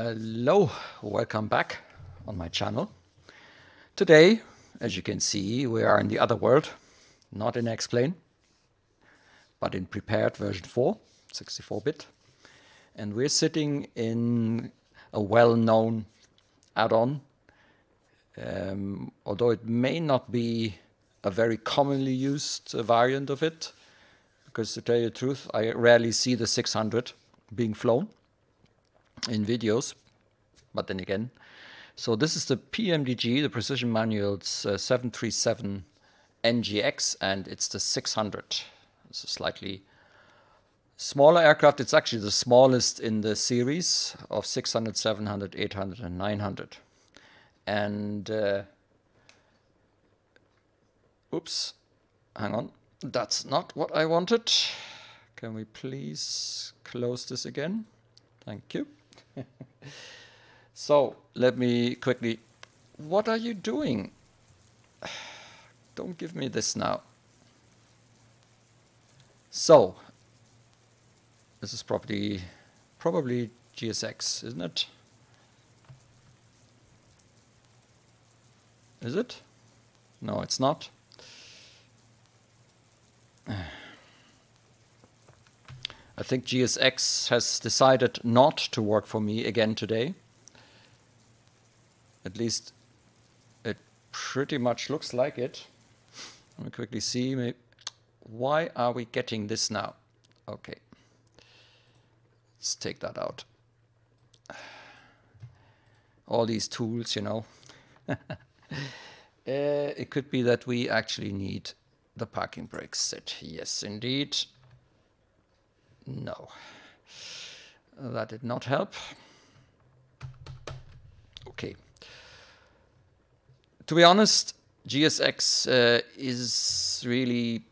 Hello, welcome back on my channel. Today, as you can see, we are in the other world, not in X-Plane, but in prepared version 4, 64-bit. And we're sitting in a well-known add-on, although it may not be a very commonly used variant of it, because to tell you the truth, I rarely see the 600 being flown in videos, but then again. So this is the Pmdg, the Precision Manuals 737 NGX, and it's the 600. It's a slightly smaller aircraft. It's actually the smallest in the series of 600, 700, 800, and 900. And, oops, hang on. That's not what I wanted. Can we please close this again? Thank you. So let me quickly, what are you doing? Don't give me this now. So this is probably GSX, isn't it? Is it? No, it's not. I think GSX has decided not to work for me again today. At least it pretty much looks like it. Let me quickly see. Maybe. Why are we getting this now? Okay. Let's take that out. All these tools, you know. It could be that we actually need the parking brake set. Yes, indeed. No, that did not help. Okay. To be honest, GSX is really...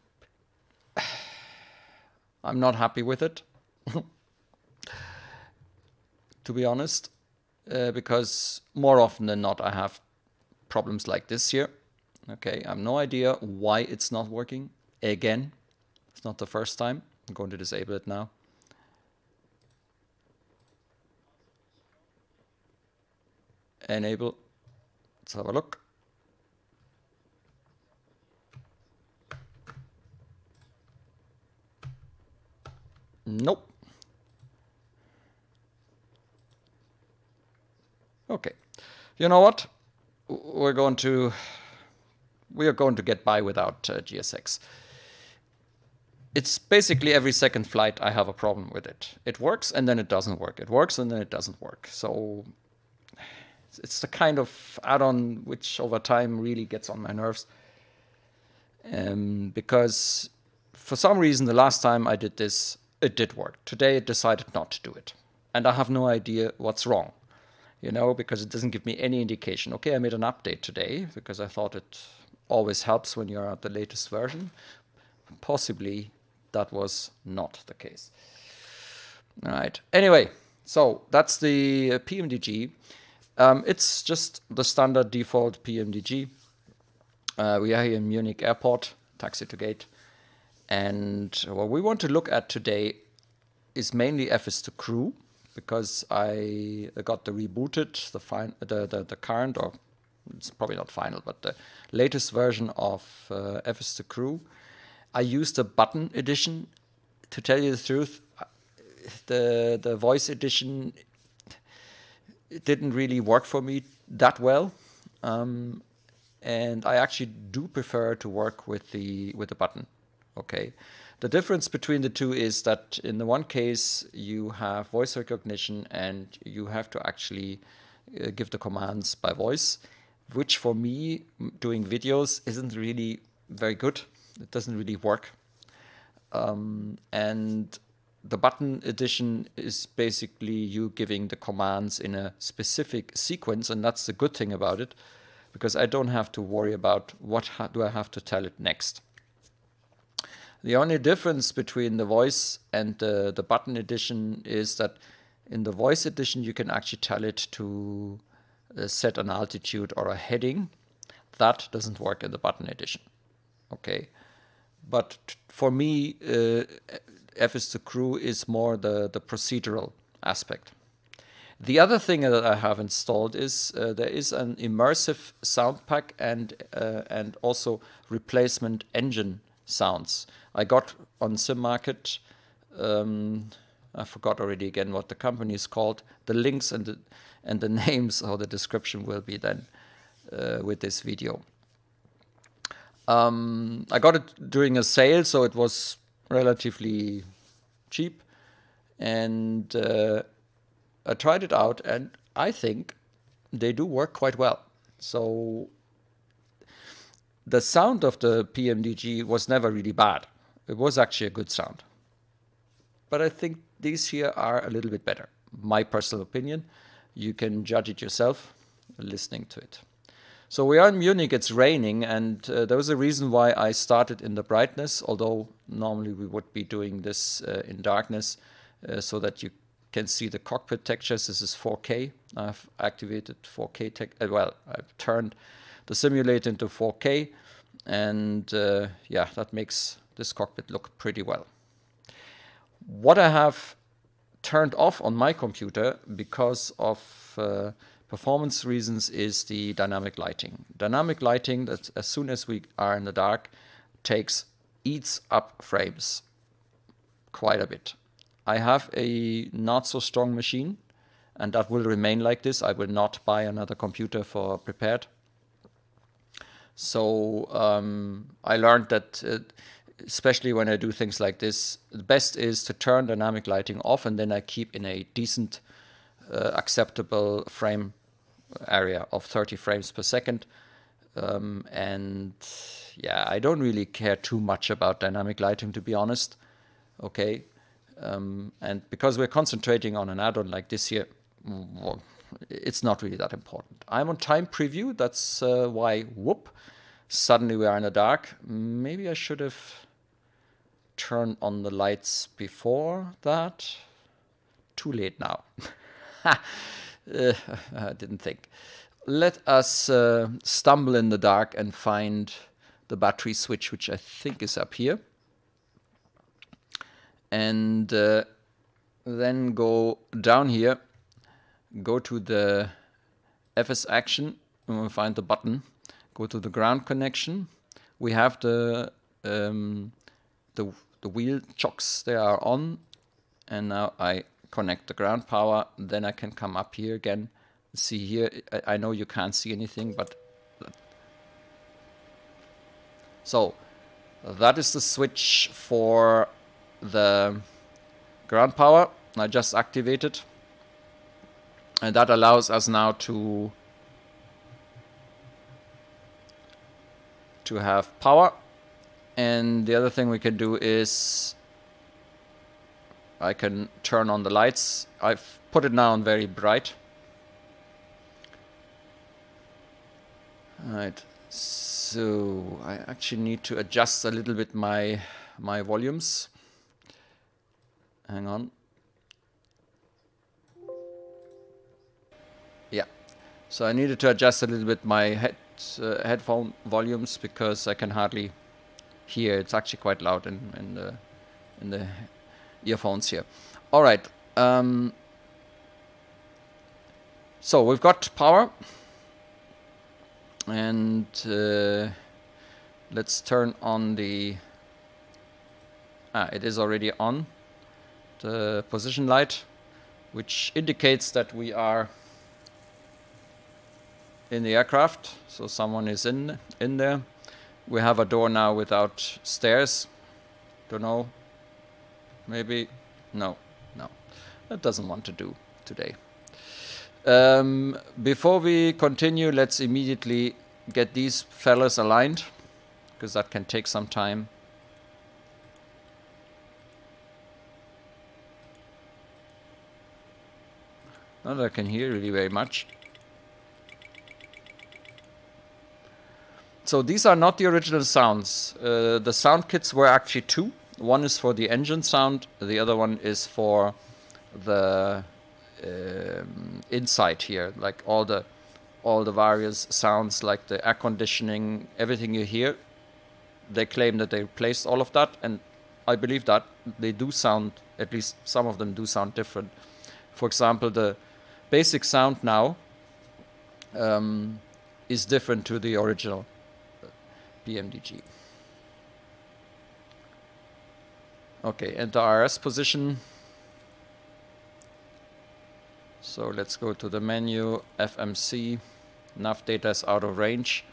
I'm not happy with it. To be honest, because more often than not I have problems like this here. Okay, I have no idea why it's not working. Again, it's not the first time. I'm going to disable it now. Enable. Let's have a look. Nope. Okay. You know what? We are going to get by without GSX. It's basically every second flight I have a problem with it. It works and then it doesn't work. It works and then it doesn't work. So it's the kind of add-on which over time really gets on my nerves. Because for some reason the last time I did this, it did work. Today it decided not to do it. And I have no idea what's wrong. You know, because it doesn't give me any indication. Okay, I made an update today because I thought it always helps when you're at the latest version. Possibly that was not the case. All right. Anyway, so that's the Pmdg. It's just the standard default Pmdg. We are here in Munich Airport, taxi to gate. And what we want to look at today is mainly FS2CREW, because I got the rebooted, the current, or it's probably not final, but the latest version of FS2CREW. I used the button edition. To tell you the truth, the voice edition, it didn't really work for me that well, and I actually do prefer to work with the button. Okay, the difference between the two is that in the one case you have voice recognition and you have to actually give the commands by voice, which for me doing videos isn't really very good. It doesn't really work. And the button edition is basically you giving the commands in a specific sequence, and that's the good thing about it, because I don't have to worry about what do I have to tell it next. The only difference between the voice and the button edition is that in the voice edition you can actually tell it to set an altitude or a heading. That doesn't work in the button edition. Okay. But for me, FS2CREW is more the procedural aspect. The other thing that I have installed is there is an immersive sound pack and also replacement engine sounds. I got on SimMarket. I forgot already again what the company is called. The links and the names or the description will be then with this video. I got it during a sale, so it was relatively cheap, and I tried it out, and I think they do work quite well. So the sound of the Pmdg was never really bad. It was actually a good sound. But I think these here are a little bit better. My personal opinion. You can judge it yourself listening to it. So we are in Munich, it's raining, and there was a reason why I started in the brightness, although normally we would be doing this in darkness so that you can see the cockpit textures. This is 4K. I've activated 4K well, I've turned the simulator into 4K, and yeah, that makes this cockpit look pretty well. What I have turned off on my computer because of performance reasons is the dynamic lighting. Dynamic lighting, that as soon as we are in the dark, eats up frames quite a bit. I have a not so strong machine, and that will remain like this. I will not buy another computer for prepared. So I learned that especially when I do things like this, the best is to turn dynamic lighting off, and then I keep in a decent acceptable frame area of 30 frames per second. And yeah, I don't really care too much about dynamic lighting, to be honest. Okay. And because we're concentrating on an add-on like this here, well, it's not really that important. I'm on time preview. That's why, whoop, suddenly we are in the dark. Maybe I should have turned on the lights before that. Too late now. I didn't think. Let us stumble in the dark and find the battery switch, which I think is up here. And then go down here, go to the FS action, and we'll find the button. Go to the ground connection. We have the wheel chocks, they are on, and now I connect the ground power. Then I can come up here again. See here, I know you can't see anything, but so that is the switch for the ground power. I just activated, and that allows us now to have power. And the other thing we can do is I can turn on the lights. I've put it now on very bright. Alright, so I actually need to adjust a little bit my volumes. Hang on. Yeah, so I needed to adjust a little bit my headphone volumes because I can hardly hear. It's actually quite loud in the earphones here. All right. So we've got power, and let's turn on the. It is already on. The position light, which indicates that we are in the aircraft, so someone is in there. We have a door now without stairs. Don't know. Maybe no. That doesn't want to do today. Before we continue, let's immediately get these fellas aligned, because that can take some time. Not that I can hear really very much. So these are not the original sounds. The sound kits were actually two. One is for the engine sound. The other one is for the inside here, like all the various sounds, like the air conditioning, everything you hear. They claim that they replaced all of that, and I believe that they do sound, at least some of them do sound different. For example, the basic sound now is different to the original Pmdg. Okay, enter RS position. So let's go to the menu, FMC, nav data is out of range.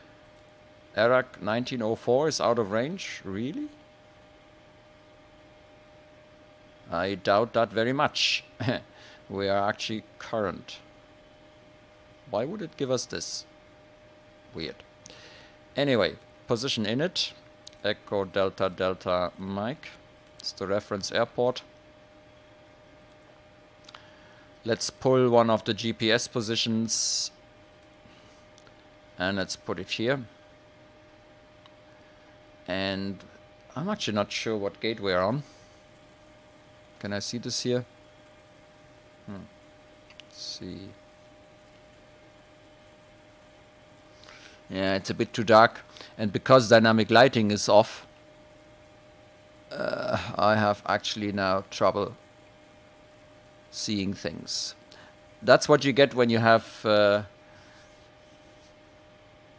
ERAC 1904 is out of range, really? I doubt that very much. We are actually current. Why would it give us this? Weird. Anyway, position init, Echo Delta Delta Mike. It's the reference airport. Let's pull one of the GPS positions and let's put it here. And I'm actually not sure what gate we're on. Can I see this here? Let's see. Yeah, it's a bit too dark. And because dynamic lighting is off, I have actually now trouble seeing things. That's what you get when you have the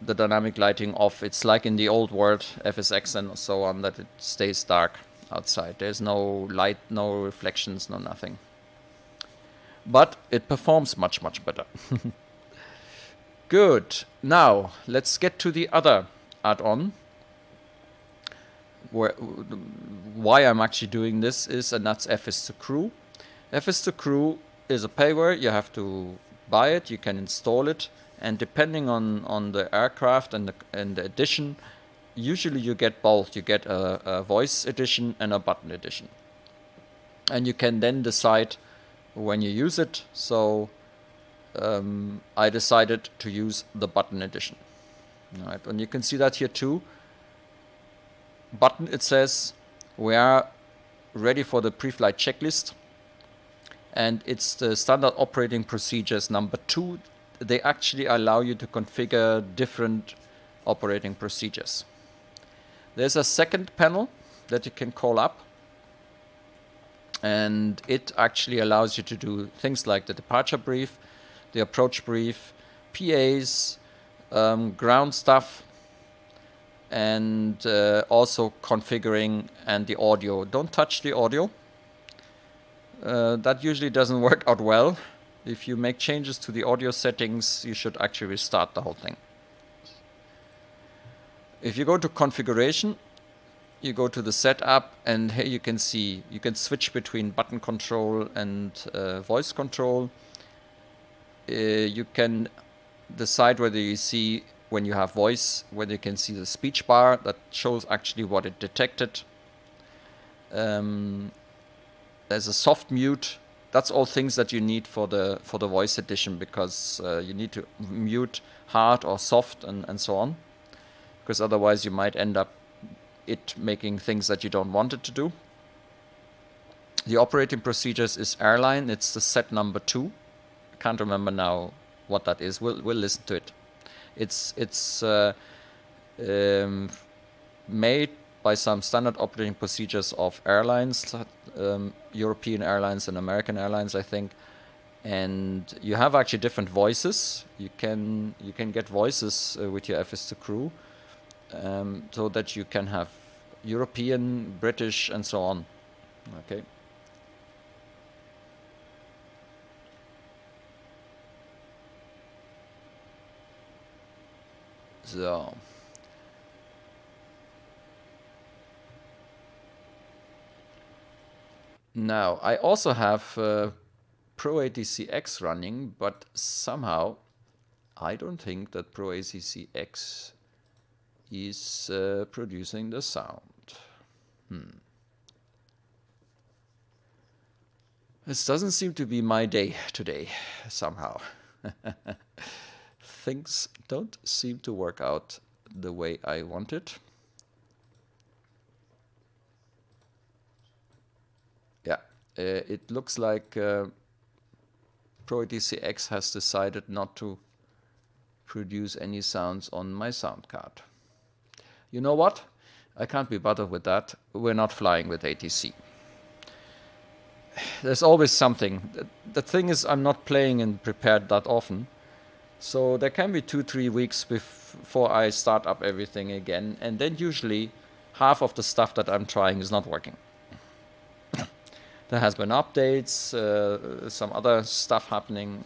dynamic lighting off. It's like in the old world, FSX and so on, that it stays dark outside. There's no light, no reflections, no nothing. But it performs much, much better. Good. Now, let's get to the other add-on. Why I'm actually doing this is, and that's FS2CREW. FS2CREW is a payware. You have to buy it, you can install it, and depending on the aircraft and the edition, usually you get both. You get a voice edition and a button edition. And you can then decide when you use it. So I decided to use the button edition. All right, and you can see that here too. Button, it says we are ready for the pre-flight checklist. And it's the standard operating procedures number 2. They actually allow you to configure different operating procedures. There's a second panel that you can call up. And it actually allows you to do things like the departure brief, the approach brief, PAs, ground stuff, and also configuring and the audio. Don't touch the audio. That usually doesn't work out well. If you make changes to the audio settings, you should actually restart the whole thing. If you go to configuration, you go to the setup, and here you can see you can switch between button control and voice control. You can decide whether you see, when you have voice, whether you can see the speech bar that shows actually what it detected. There's a soft mute. That's all things that you need for the voice edition, because you need to mute hard or soft and so on, because otherwise you might end up it making things that you don't want it to do. The operating procedures is airline. It's the set number 2. I can't remember now what that is. We'll listen to it. It's made by some standard operating procedures of airlines, European airlines and American airlines, I think. And you have actually different voices. You can get voices with your FS2CREW, so that you can have European, British, and so on. Okay. So. Now, I also have ProATCX running, but somehow I don't think that ProATCX is producing the sound. This doesn't seem to be my day today, somehow. Things don't seem to work out the way I wanted. Yeah, it looks like ProATCX has decided not to produce any sounds on my sound card. You know what? I can't be bothered with that. We're not flying with ATC. there's always something. The thing is, I'm not playing and prepared that often. So there can be 2-3 weeks before I start up everything again. And then usually half of the stuff that I'm trying is not working. There has been updates, some other stuff happening.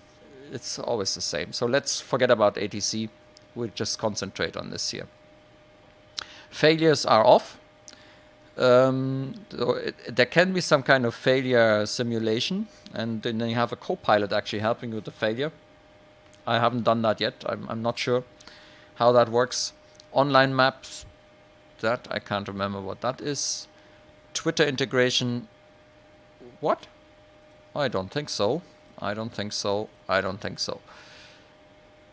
It's always the same. So let's forget about ATC. We'll just concentrate on this here. Failures are off. There can be some kind of failure simulation, and then you have a co-pilot actually helping you with the failure. I haven't done that yet. I'm not sure how that works. Online maps, that I can't remember what that is. Twitter integration, what? I don't think so. I don't think so. I don't think so.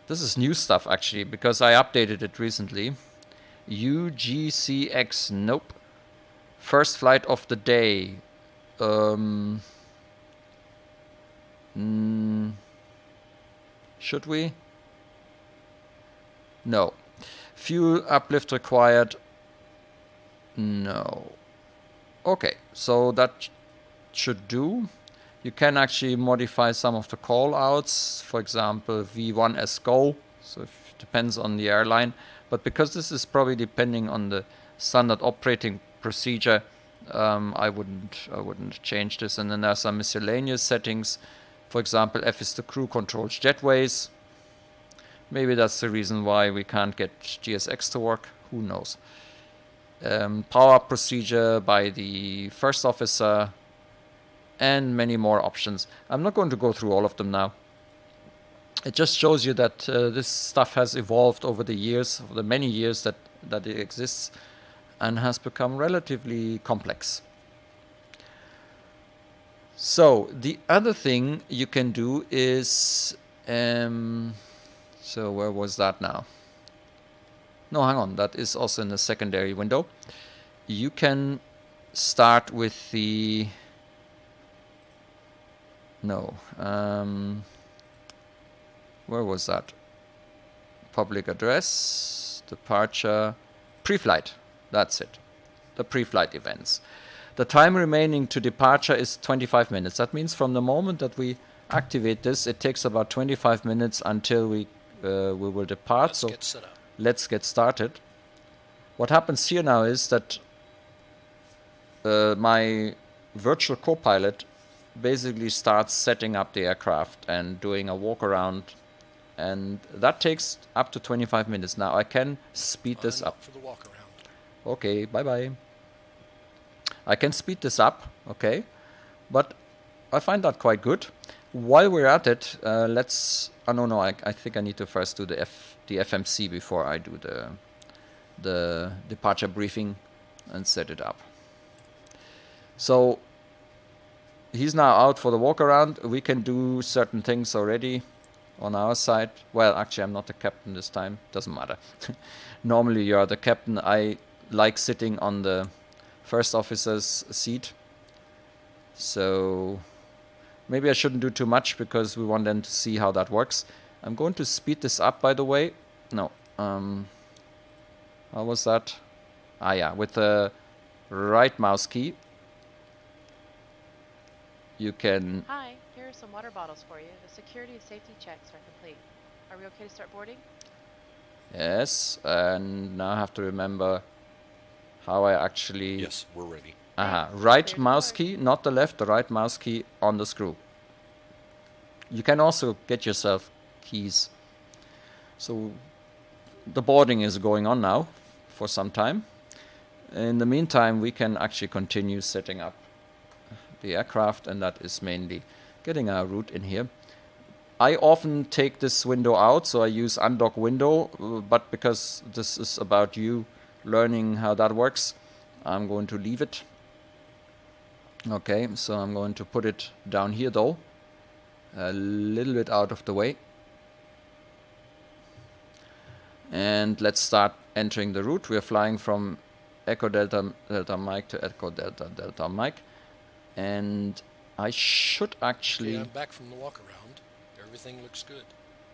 This is new stuff actually, because I updated it recently. UGCX, nope. First flight of the day. Should we? No. Fuel uplift required. No. Okay, so that should do. You can actually modify some of the call outs, for example V1S go, so it depends on the airline, but because this is probably depending on the standard operating procedure, I wouldn't change this. And then there are some miscellaneous settings, for example FS2CREW controls jetways. Maybe that's the reason why we can't get GSX to work, who knows. Power up procedure by the first officer, and many more options. I'm not going to go through all of them now. It just shows you that this stuff has evolved over the years, over the many years that it exists, and has become relatively complex. So the other thing you can do is, so where was that now? No, hang on, that is also in the secondary window. You can start with the where was that? Public address, departure, pre-flight. That's it. The pre-flight events. The time remaining to departure is 25 minutes. That means from the moment that we activate this, it takes about 25 minutes until we will depart. So let's get started. What happens here now is that my virtual co-pilot basically starts setting up the aircraft and doing a walk around, and that takes up to 25 minutes. Now I can speed this up. For the walk around. Okay, bye bye. I can speed this up, okay, but I find that quite good. While we're at it, let's. Oh no, I think I need to first do the FMC before I do the departure briefing and set it up. So he's now out for the walk around. We can do certain things already on our side. Well, actually, I'm not the captain this time. Doesn't matter. Normally, you are the captain. I like sitting on the first officer's seat. So maybe I shouldn't do too much because we want them to see how that works. I'm going to speed this up, by the way. No. How was that? Ah, yeah. With the right mouse key, you can... Hi, here are some water bottles for you. The security and safety checks are complete. Are we okay to start boarding? Yes, and now I have to remember how I actually... Yes, we're ready. Aha, right mouse key, not the left, the right mouse key on the screw. You can also get yourself keys. So the boarding is going on now for some time. In the meantime, we can actually continue setting up the aircraft, and that is mainly getting our route in here. I often take this window out, so I use undock window, but because this is about you learning how that works, I'm going to leave it. Okay, so I'm going to put it down here though, a little bit out of the way. And let's start entering the route. We're flying from Echo Delta Delta Mike to Echo Delta Delta Mike. And I should actually... Okay, I'm back from the walk around. Everything looks good.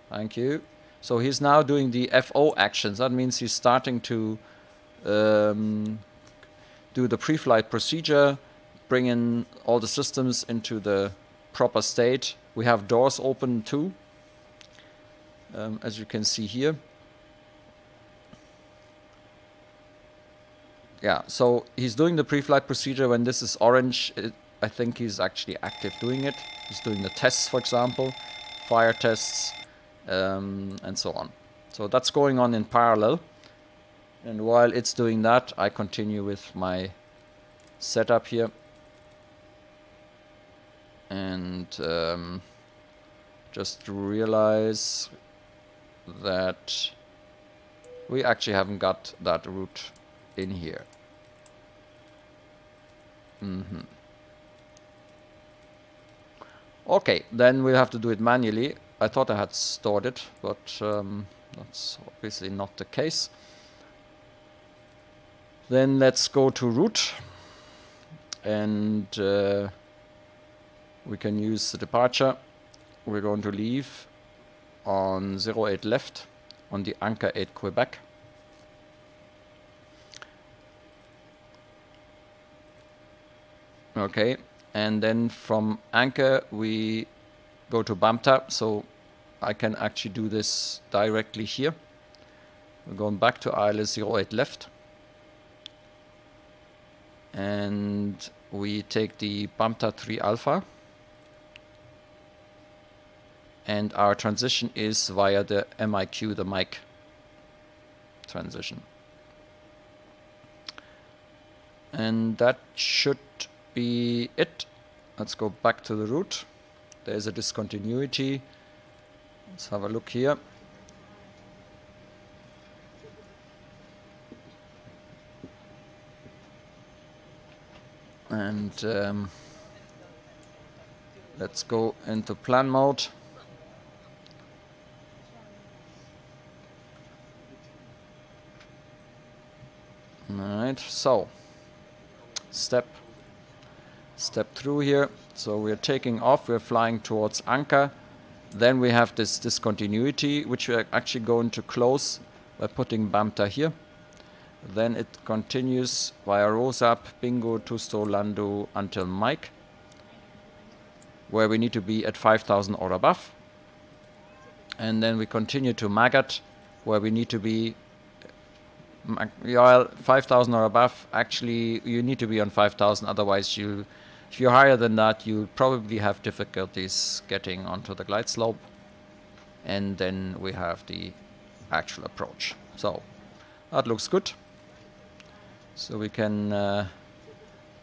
Thank you. So he's now doing the FO actions. That means he's starting to do the pre-flight procedure, bringing all the systems into the proper state. We have doors open too, as you can see here. Yeah, so he's doing the pre-flight procedure. When this is orange, I think he's actually active doing it. He's doing the tests, for example, fire tests, and so on. So that's going on in parallel. And while it's doing that, I continue with my setup here. And just realize that we actually haven't got that route in here. Okay, then we'll have to do it manually. I thought I had stored it, but that's obviously not the case. Then let's go to route, and we can use the departure. We're going to leave on 08 left on the Anchor 8 Quebec. Okay, and then from Anchor we go to BAMTA, so I can actually do this directly here. We're going back to ILS 08 left, and we take the BAMTA 3 Alpha, and our transition is via the MIQ, the mic transition. And that should be it. Let's go back to the route. There's a discontinuity. Let's have a look here. And let's go into plan mode. Alright, so step through here. So we're taking off, we're flying towards Anchor. Then we have this discontinuity, which we're actually going to close by putting BAMTA here. Then it continues via Rosap, Bingo, Tusto, Lando until Mike, where we need to be at 5,000 or above. And then we continue to Magat, where we need to be 5,000 or above. Actually, you need to be on 5,000, otherwise if you're higher than that, you'll probably have difficulties getting onto the glide slope. And then we have the actual approach. So that looks good. So we can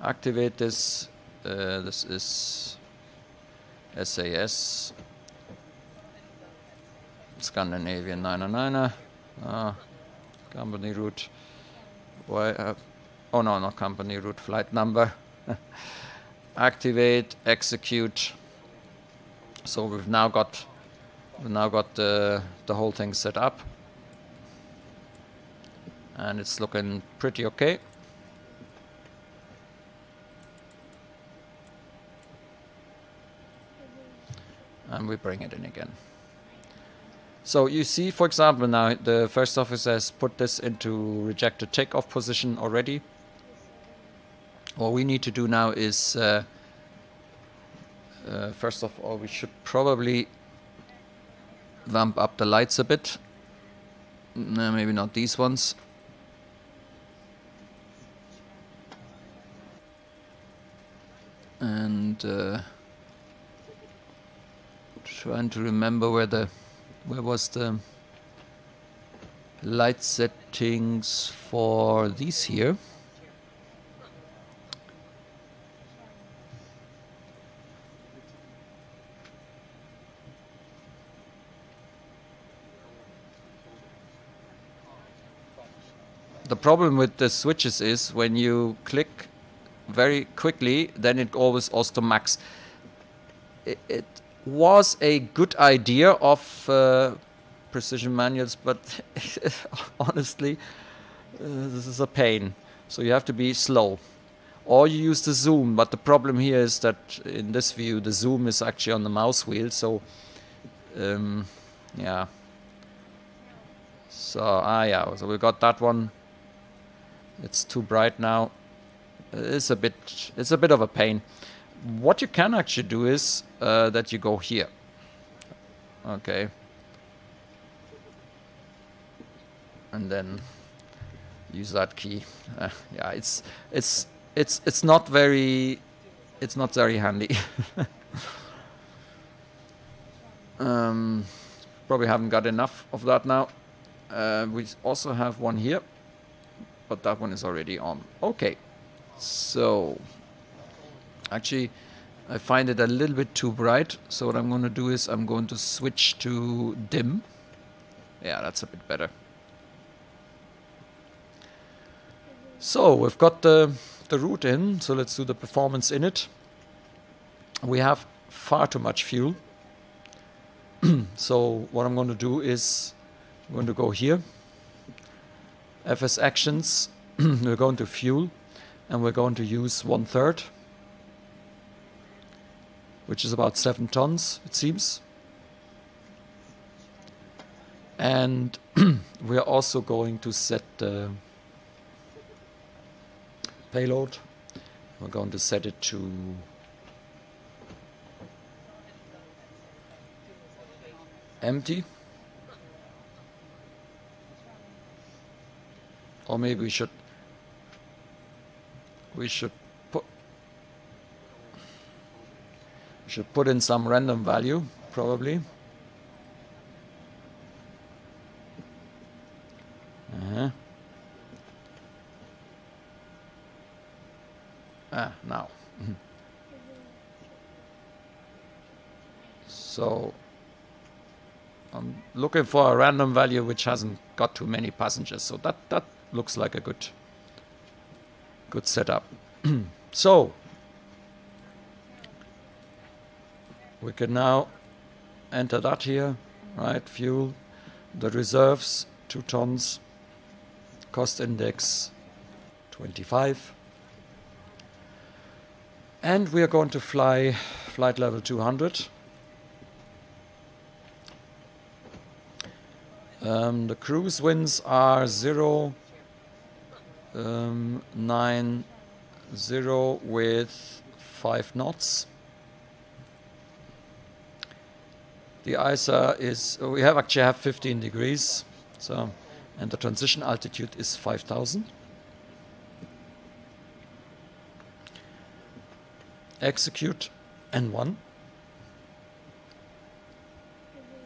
activate this. This is SAS Scandinavian 909er. Company route. Why? Oh no, not company route. Flight number. Activate, execute. So we've now got the whole thing set up, and it's looking pretty okay. And we bring it in again. So you see, for example, now the first officer has put this into rejected takeoff position already. What we need to do now is, first of all, we should probably vamp up the lights a bit. No, maybe not these ones. And trying to remember where was the light settings for these here. The problem with the switches is when you click very quickly, then it always goes to max. It was a good idea of precision manuals, but honestly, this is a pain. So you have to be slow. Or you use the zoom, but the problem here is that in this view, the zoom is actually on the mouse wheel, so yeah. So, yeah, so we got that one. It's too bright now. it's a bit of a pain. What you can actually do is that you go here. Okay. And then use that key. Yeah, it's not very handy. Probably haven't got enough of that now. We also have one here, but that one is already on. Okay, so actually I find it a little bit too bright, so what I'm going to do is I'm going to switch to dim. Yeah, that's a bit better. So we've got the route in, so let's do the performance in it. We have far too much fuel. So what I'm going to do is I'm going to go here, FS actions, we're going to fuel, and we're going to use 1/3, which is about 7 tons, it seems. And we are also going to set the payload. We're going to set it to empty. Or maybe we should put in some random value, probably. Now. So I'm looking for a random value which hasn't got too many passengers. So that looks like a good setup. So we can now enter that here, right? Fuel, the reserves, 2 tons, cost index 25. And we are going to fly flight level 200. The cruise winds are 0.90 with 5 knots. The ISA is, we actually have 15 degrees, so, and the transition altitude is 5,000. Execute N1.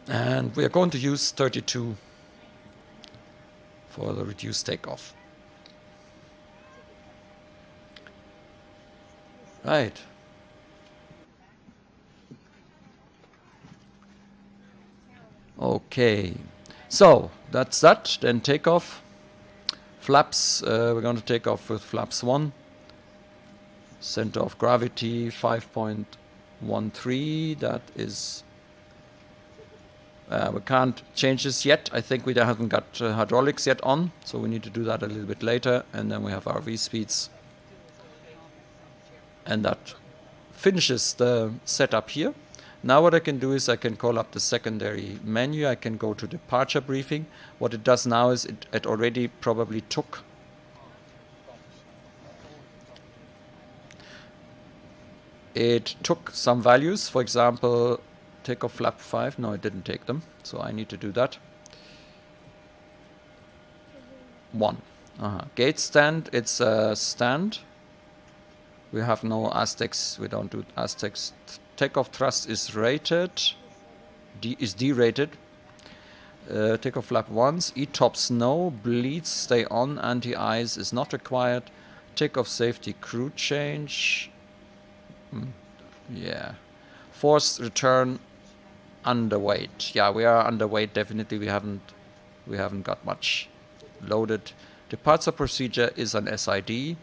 And we are going to use 32 for the reduced takeoff. Right. Okay. So that's that. Then takeoff. Flaps. We're going to take off with flaps 1. Center of gravity 5.13. That is. We can't change this yet. I think we haven't got hydraulics yet on, so we need to do that a little bit later. And then we have our V speeds. And that finishes the setup here. Now what I can do is I can call up the secondary menu. I can go to departure briefing. What it does now is it already probably took some values. For example, takeoff flap 5. No, it didn't take them, so I need to do that. 1. Gate stand, it's a stand. We have no Aztecs, we don't do Aztecs. Takeoff thrust is rated, is derated. Takeoff flap 1s, E-tops no, bleeds stay on, anti-ice is not required. Takeoff safety crew change. Yeah. Forced return underweight. Yeah, we are underweight definitely. We haven't got much loaded. Departure procedure is an SID.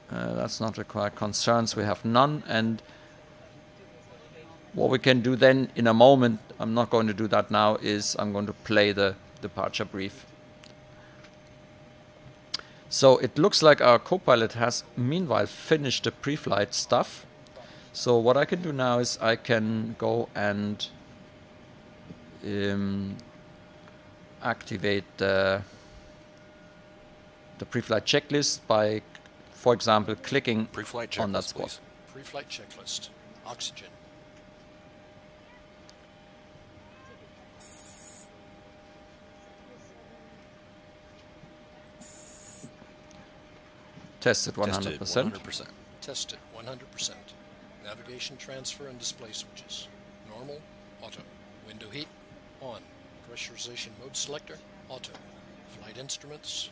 That's not required. Concerns we have none. And what we can do then in a moment, I'm not going to do that now, is I'm going to play the departure brief. So it looks like our co-pilot has meanwhile finished the pre-flight stuff. So what I can do now is I can go and activate the pre-flight checklist by for example, clicking Pre-flight on that checklist, spot. please. Pre-flight checklist. Oxygen. Tested 100%. Tested 100%. Tested 100%. Navigation transfer and display switches. Normal, auto. Window heat, on. Pressurization mode selector, auto. Flight instruments.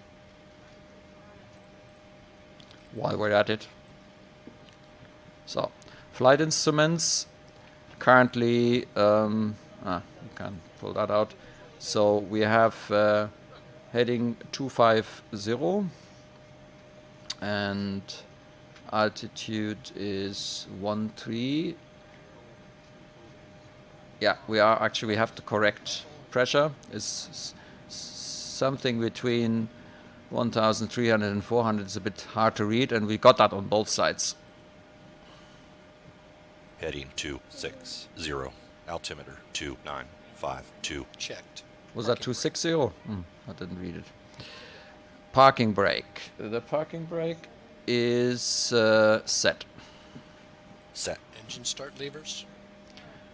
While we're at it. So, flight instruments. Currently, you can pull that out. So we have heading 250 and altitude is 13. Yeah, we have the correct pressure. It's something between 1,300 and 400. It's a bit hard to read, and we got that on both sides. Heading 260. Altimeter 2952. Checked. Was that 260? I didn't read it. Parking brake. The parking brake is set. Set. Engine start levers.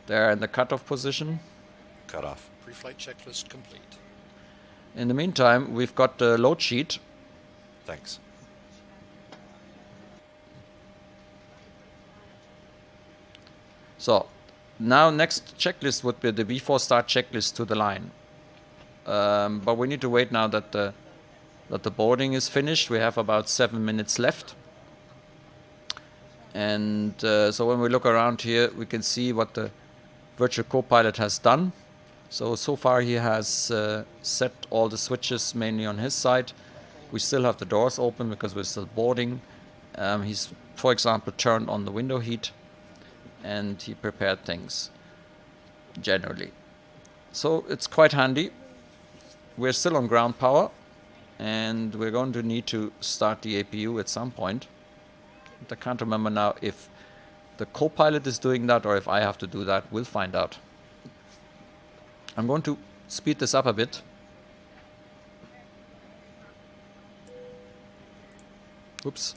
They're in the cutoff position. Cut off. Pre-flight checklist complete. In the meantime, we've got the load sheet. Thanks. So, now next checklist would be the before start checklist to the line. But we need to wait now that the boarding is finished. We have about 7 minutes left. And so when we look around here, we can see what the virtual co-pilot has done. So far he has set all the switches mainly on his side. We still have the doors open because we're still boarding. He's, for example, turned on the window heat, and he prepared things generally. So it's quite handy. We're still on ground power, and we're going to need to start the APU at some point. I can't remember now if the co-pilot is doing that or if I have to do that. We'll find out. I'm going to speed this up a bit. Oops.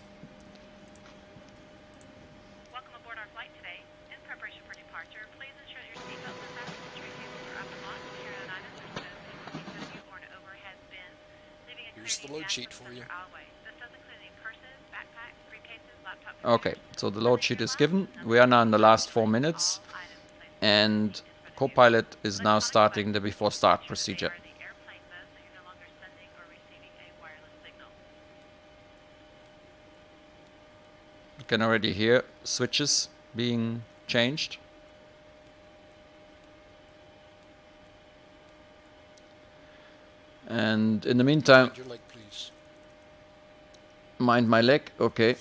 Welcome aboard our flight today. In preparation for departure, please ensure that your seatbelts are fastened, tray tables are up and locked, carry-on items are stowed in the seat or an overhead bin, leaving a Here's the load sheet for you. This does include any purses, backpacks, briefcases, laptops. Okay, so the load sheet is given. We are now in the last 4 minutes, and co-pilot is now starting the before start procedure. You can already hear switches being changed. And in the meantime, Mind your leg, please. mind my leg, okay.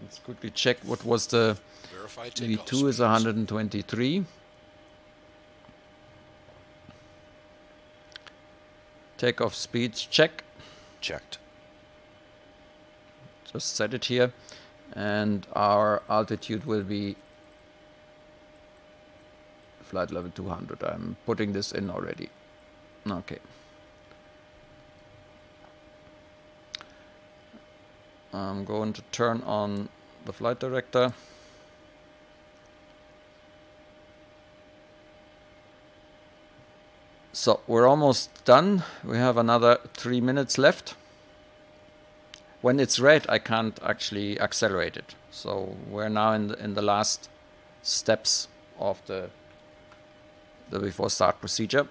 Let's quickly check what was the Verify takeoff V2 is speeds. 123. Takeoff speeds, check. Checked. Just set it here. And our altitude will be flight level 200. I'm putting this in already. Okay. I'm going to turn on the flight director. So we're almost done. We have another 3 minutes left. When it's red, I can't actually accelerate it. So we're now in the last steps of the before start procedure.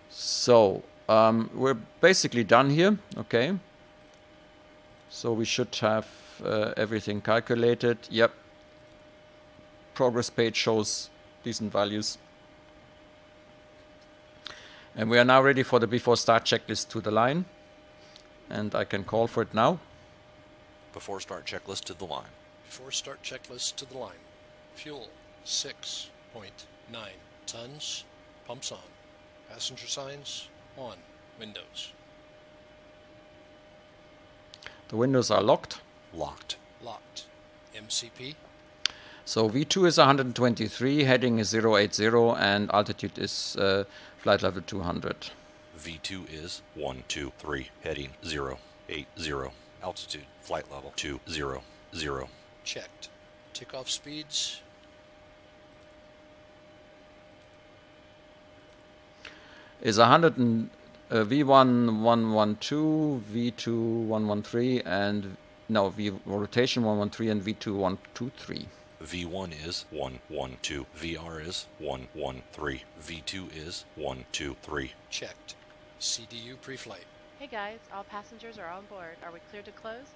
So we're basically done here. Okay. So we should have everything calculated. Yep. Progress page shows decent values. And we are now ready for the before start checklist to the line. And I can call for it now. Before start checklist to the line. Before start checklist to the line. Fuel 6.9 tons. Pumps on. Passenger signs on. Windows. The windows are locked. Locked. Locked. MCP. So V2 is 123, heading is 080, and altitude is flight level 200. V2 is 123, heading 080, altitude, flight level 200. Checked. Takeoff speeds. Is 100 and V1 112, V2 113, and no, V rotation 113 and V2 123. V1 is 112, VR is 113, V2 is 123. Checked. CDU pre-flight. Hey guys, all passengers are on board. Are we cleared to close?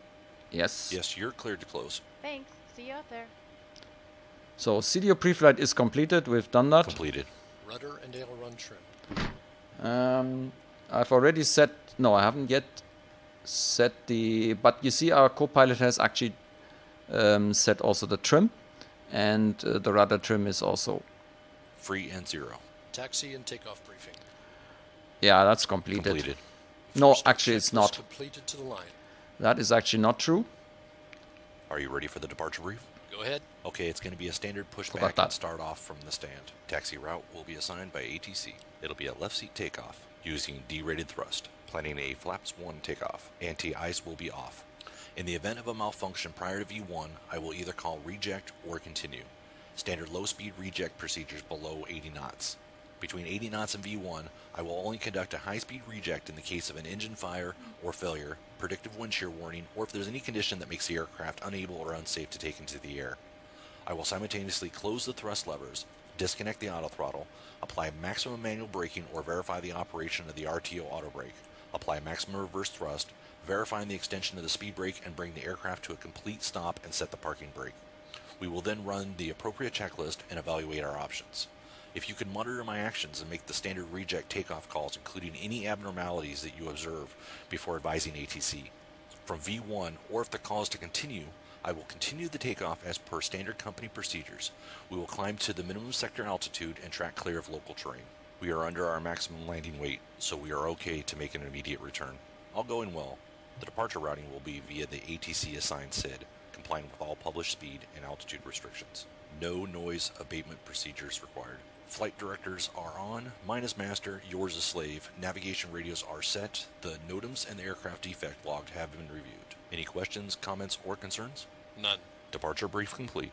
Yes. Yes, you're cleared to close. Thanks. See you out there. So CDU pre-flight is completed. We've done that. Completed. Rudder and aileron trim. I've already set. No, I haven't yet set the. But you see, our co-pilot has actually set also the trim, and the rudder trim is also Free and 0. Taxi and takeoff briefing. Yeah, that's completed. Completed. No, First actually, it's checklist not. Completed to the line. That is actually not true. Are you ready for the departure brief? Go ahead. Okay, it's going to be a standard Forgot pushback that. and start off from the stand. Taxi route will be assigned by ATC. It'll be a left seat takeoff using D-rated thrust, planning a flaps 1 takeoff. Anti-ice will be off. In the event of a malfunction prior to V1, I will either call reject or continue. Standard low-speed reject procedures below 80 knots. Between 80 knots and V1, I will only conduct a high-speed reject in the case of an engine fire or failure, predictive wind shear warning, or if there's any condition that makes the aircraft unable or unsafe to take into the air. I will simultaneously close the thrust levers, disconnect the autothrottle, apply maximum manual braking or verify the operation of the RTO auto brake, apply maximum reverse thrust, verifying the extension of the speed brake and bring the aircraft to a complete stop and set the parking brake. We will then run the appropriate checklist and evaluate our options. If you can monitor my actions and make the standard reject takeoff calls, including any abnormalities that you observe before advising ATC. From V1, or if the call is to continue, I will continue the takeoff as per standard company procedures. We will climb to the minimum sector altitude and track clear of local terrain. We are under our maximum landing weight, so we are okay to make an immediate return. All going well. The departure routing will be via the ATC assigned SID, complying with all published speed and altitude restrictions. No noise abatement procedures required. Flight directors are on, mine is master, yours is slave, navigation radios are set, the NOTAMs and the aircraft defect log have been reviewed. Any questions, comments, or concerns? None. Departure brief complete.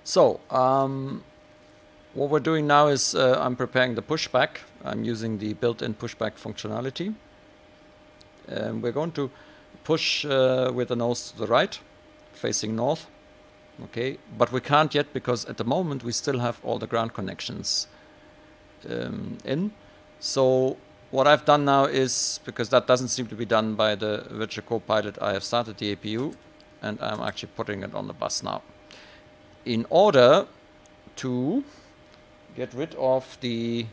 So, what we're doing now is I'm preparing the pushback. I'm using the built-in pushback functionality. We're going to push with the nose to the right, facing north. Okay, but we can't yet because at the moment we still have all the ground connections in. So what I've done now is, because that doesn't seem to be done by the virtual co-pilot, I have started the APU and I'm actually putting it on the bus now. In order to get rid of the...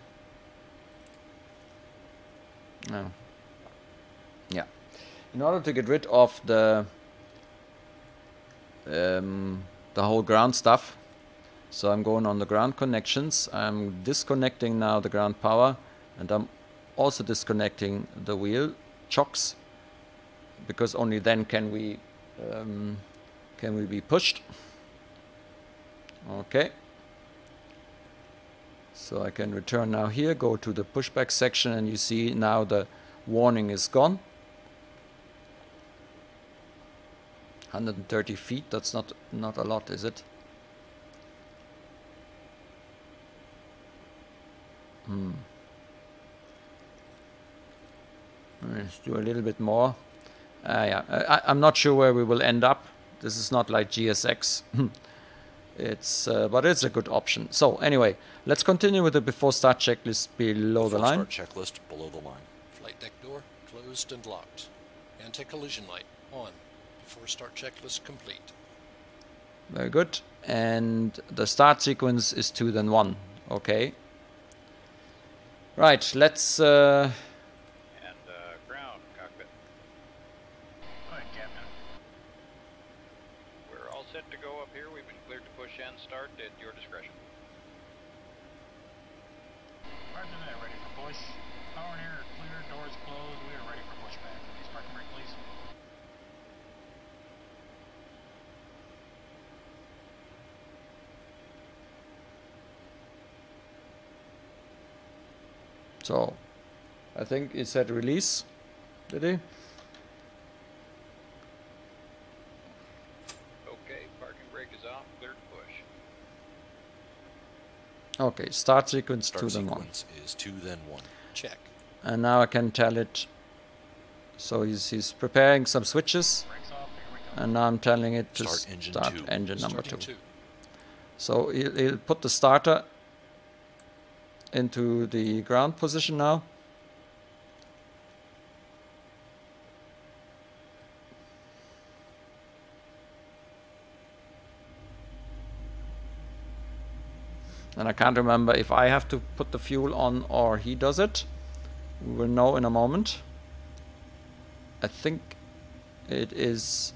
In order to get rid of the whole ground stuff, so I'm going on the ground connections. I'm disconnecting now the ground power, and I'm also disconnecting the wheel chocks, because only then can we be pushed. Okay. So I can return now here, go to the pushback section, and you see now the warning is gone. 130 feet, that's not a lot, is it? Let's do a little bit more. I'm not sure where we will end up. This is not like GSX. But it's a good option. So anyway, let's continue with the before start checklist below the line. Start checklist below the line. Flight deck door closed and locked. Anti-collision light on. Before start checklist complete. Very good. And the start sequence is 2 then 1. Okay. Right, let's... ground cockpit. Go ahead, Captain. We're all set to go up here. We've been cleared to push and start at your discretion. Roger that, ready for push. Power and air are clear, doors closed. We are ready for pushback. Please parking brake, please. So I think he said release, did he? Okay, parking brake is off, clear to push. Okay, start sequence Start 2 then 1. sequence is 2 then 1. Check. And now I can tell it. So he's preparing some switches, and now I'm telling it to Start engine start 2. engine number Starting 2. 2. So he'll put the starter into the ground position now. And I can't remember if I have to put the fuel on or he does it. We will know in a moment. I think it is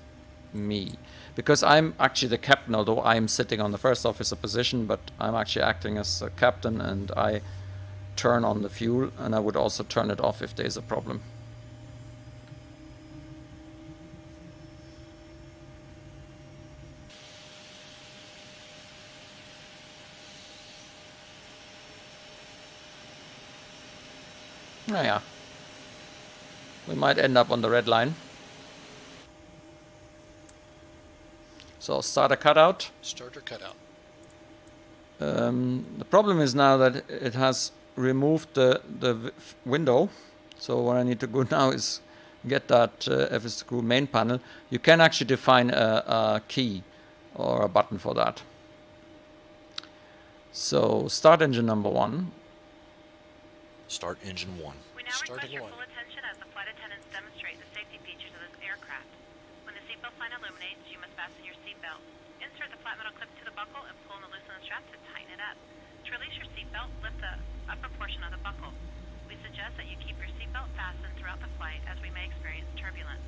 me. Because I'm actually the captain, although I'm sitting on the first officer position, but I'm actually acting as a captain, and I turn on the fuel, and I would also turn it off if there's a problem. Oh yeah. We might end up on the red line. So starter cutout. Starter cutout. The problem is now that it has removed the window. So what I need to go now is get that FS2CREW main panel. You can actually define a key or a button for that. So start engine number 1. Start engine 1. We now request Starting your 1. full attention as the flight attendants demonstrate the safety features of this aircraft. When the seatbelt sign illuminates, you must fasten your seatbelt. Insert the flat metal clip to the buckle and pull on the loosen strap to tighten it up. To release your seatbelt, lift the upper portion of the buckle. We suggest that you keep your seatbelt fastened throughout the flight as we may experience turbulence.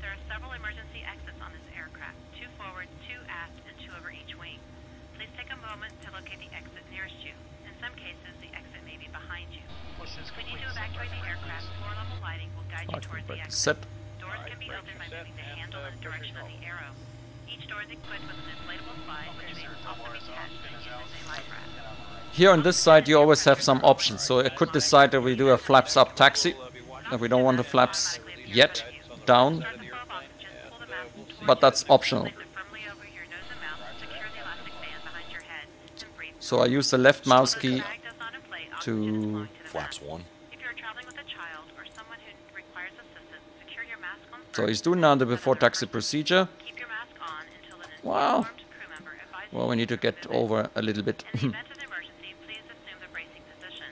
There are several emergency exits on this aircraft, 2 forward, 2 aft, and 2 over each wing. Please take a moment to locate the exit nearest you. In some cases, the exit may be behind you. When you do evacuate the aircraft, floor-level lighting will guide you towards the exit. Set. Doors can be opened by moving the handle in the direction of the arrow. Each door is equipped with an inflatable slide, which may also be attached to the USA life raft. Here on this side you always have some options. So I could decide that we do a flaps up taxi, that we don't want the flaps yet down, but that's optional. So I use the left mouse key to... Flaps 1. If you are traveling with a child or someone who requires assistance, secure your mask on So he's doing now the before taxi procedure. Keep your mask on until an Wow. informed crew member advises Well, we need to get over a little bit. In the event of an emergency, please assume the bracing position.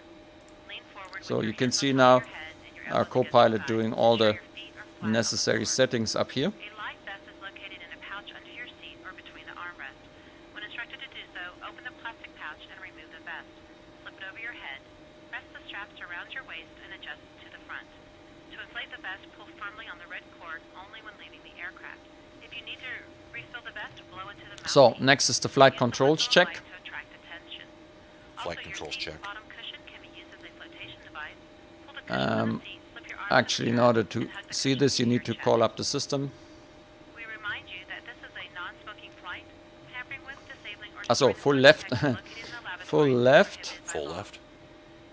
Lean forward So with you your can hands see on now your head and your our elbows against co-pilot your doing thighs. all the Ensure your feet are flat on the necessary floor. settings up here. A life vest is located in a pouch under your seat or between the armrests. When instructed to do so, open the plastic pouch and remove the vest. Slip it over your head. Press the straps around your waist and adjust to the front. To inflate the vest, pull firmly on the red cord only when leaving the aircraft. If you need to refill the vest, blow into the mouthpiece. So next is the flight Use the controls muzzle check. light to attract attention. Flight Also, your controls seat's check. bottom cushion can be used as a flotation device. Pull the cushion from the seat, slip your arms Actually, in under order the to and hug the see cushion this, you to need your to chest. call up the system. We remind you that this is a non-smoking flight. Tampering with, disabling, or Also, destroying full the left. subject located in the laboratory Full is left. prohibited by Full law. left.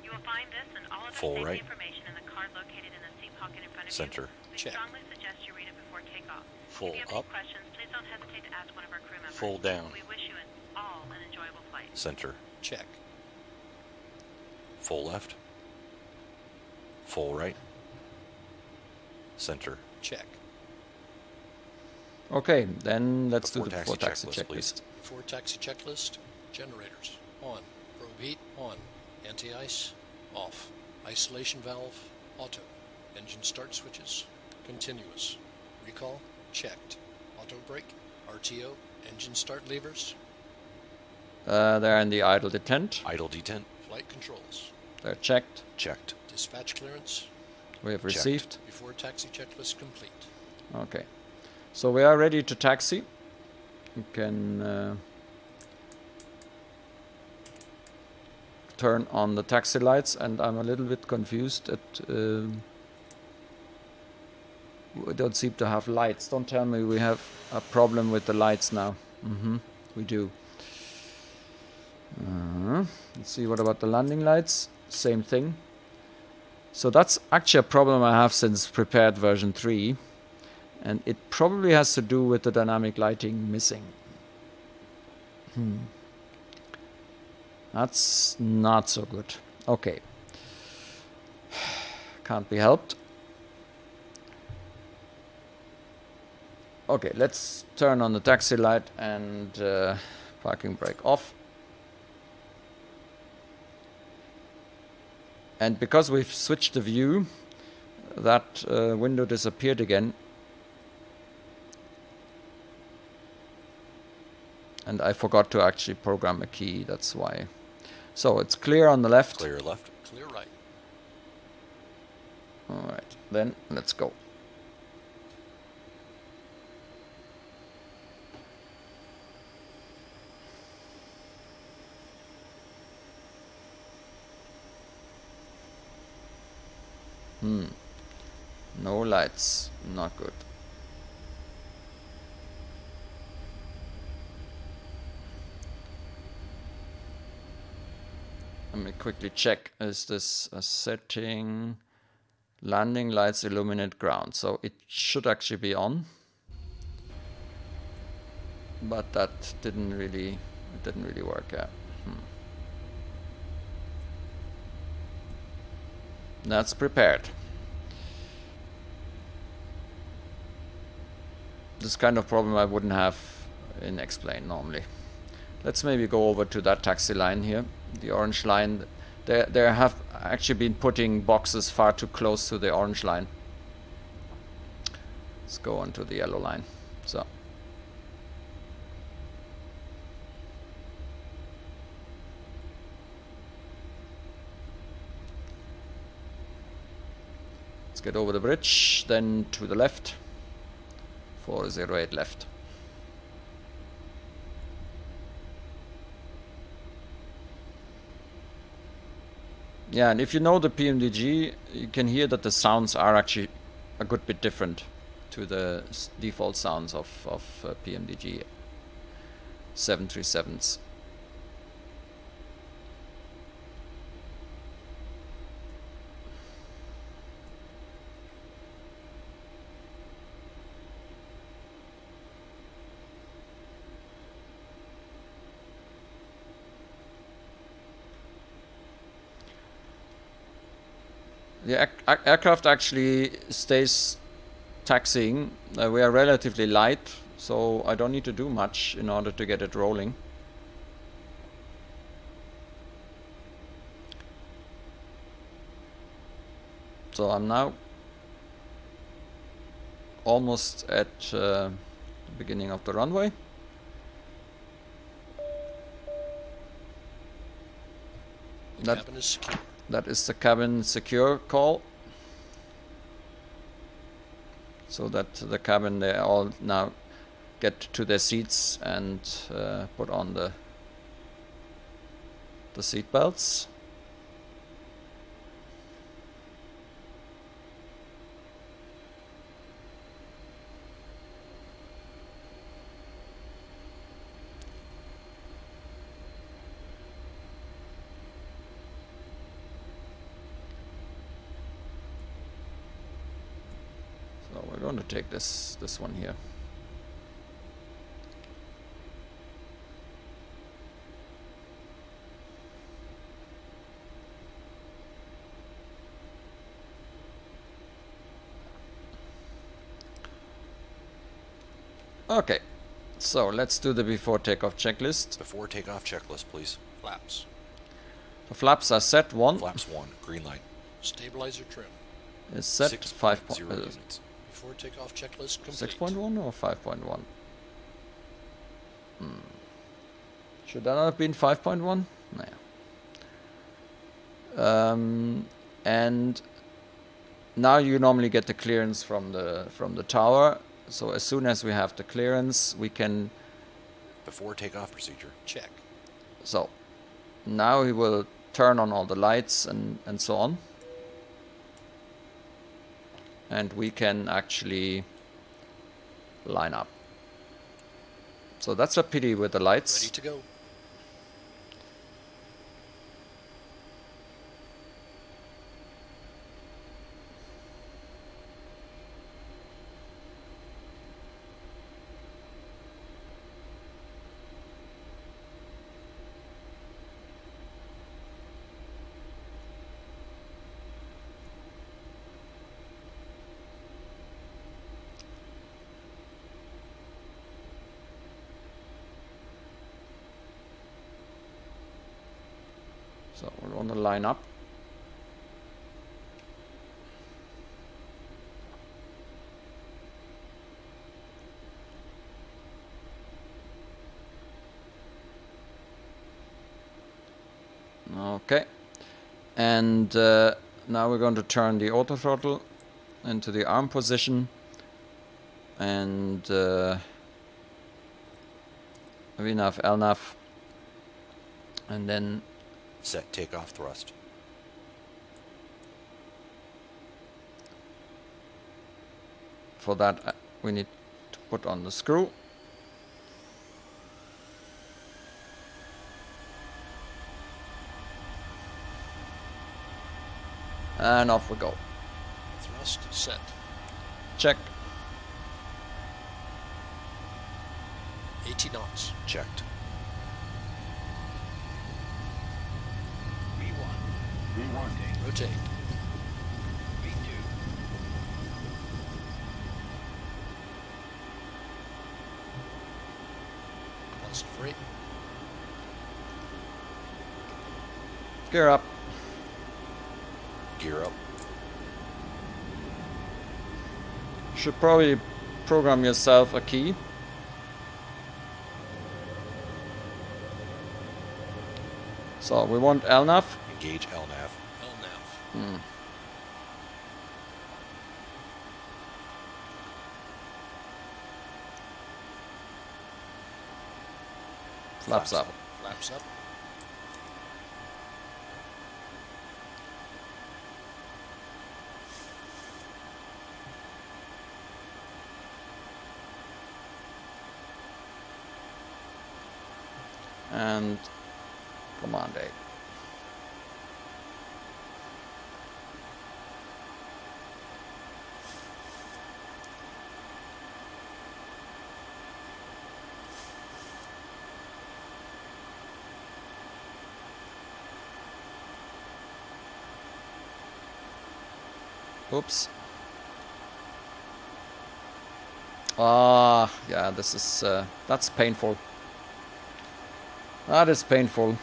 You will find this and all other Full safety right. information in the card located in the seat pocket in front of Center. you. We Check. strongly suggest you read it before takeoff. Full If you have up. any questions, please don't hesitate to ask one of our crew members. Full down. We wish you all an enjoyable flight. Center. Check. Full left. Full right. Center. Check. Okay, then let's do the Before before taxi taxi checklist, please. checklist. Before taxi checklist. Generators. On. Probe heat. On. Anti-ice. Off. Isolation valve. Auto. Engine start switches. Continuous. Recall. Checked. Auto brake. RTO. Engine start levers. They're in the idle detent. Idle detent. Flight controls. They're checked. Checked. Dispatch clearance. We have Checked. received. Before taxi checklist complete. Okay. So we are ready to taxi. You can turn on the taxi lights, and I'm a little bit confused that we don't seem to have lights. Don't tell me we have a problem with the lights now. We do. Let's see, what about the landing lights? Same thing. So that's actually a problem I have since prepared version 3. And it probably has to do with the dynamic lighting missing. That's not so good. Okay. Can't be helped. Okay, let's turn on the taxi light and parking brake off. And because we've switched the view, that window disappeared again. And I forgot to actually program a key, that's why. So it's clear on the left. Clear left. Clear right. Alright, then let's go. No lights, not good. Let me quickly check. Is this a setting? Landing lights illuminate ground. So it should actually be on. But that didn't really work. Yeah. That's prepared. This kind of problem I wouldn't have in X-Plane normally. Let's maybe go over to that taxi line here. The orange line. There have actually been putting boxes far too close to the orange line. Let's go on to the yellow line. So. Let's get over the bridge, then to the left. 408 left. Yeah, and if you know the Pmdg, you can hear that the sounds are actually a good bit different to the default sounds of Pmdg 737s. The aircraft actually stays taxiing. We are relatively light, so I don't need to do much in order to get it rolling. So I'm now almost at the beginning of the runway. The cabin is secure. That is the cabin secure call. So that the cabin, they all now get to their seats and put on the seat belts. We're going to take this one here. Okay, so let's do the before takeoff checklist. Before takeoff checklist, please. Flaps. The flaps are set. Flaps 1, green light. Stabilizer trim. Is set 6.0 units. Before takeoff checklist complete. 6.1 or 5.1? Should that not have been 5.1? No. And now you normally get the clearance from the tower. So as soon as we have the clearance, we can. Before takeoff procedure. Check. So now he will turn on all the lights and so on. And we can actually line up. So that's a pity with the lights. Ready to go. So we're on the line up. Okay, and now we're going to turn the autothrottle into the arm position, and VNAV, LNAV, and then set takeoff thrust. For that we need to put on the screw. And off we go. Thrust set. Check. 80 knots. Checked. V1. Rotate. V2. Positive rate. Gear up. Gear up. Should probably program yourself a key. So we want LNAV. Engage LNAV. LNAV. Flaps up. Flaps up. And command A. Oops. Ah, yeah, this is, that's painful. That is painful.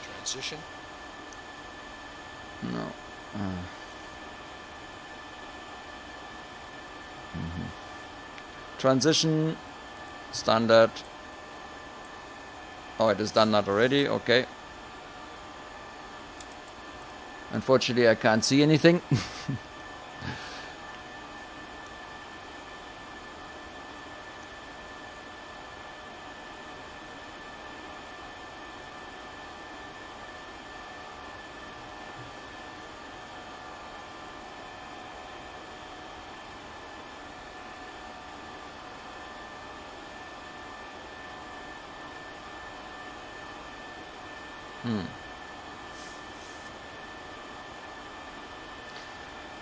Transition. No. Transition. Standard. Oh, it has done that already. Okay. Unfortunately, I can't see anything.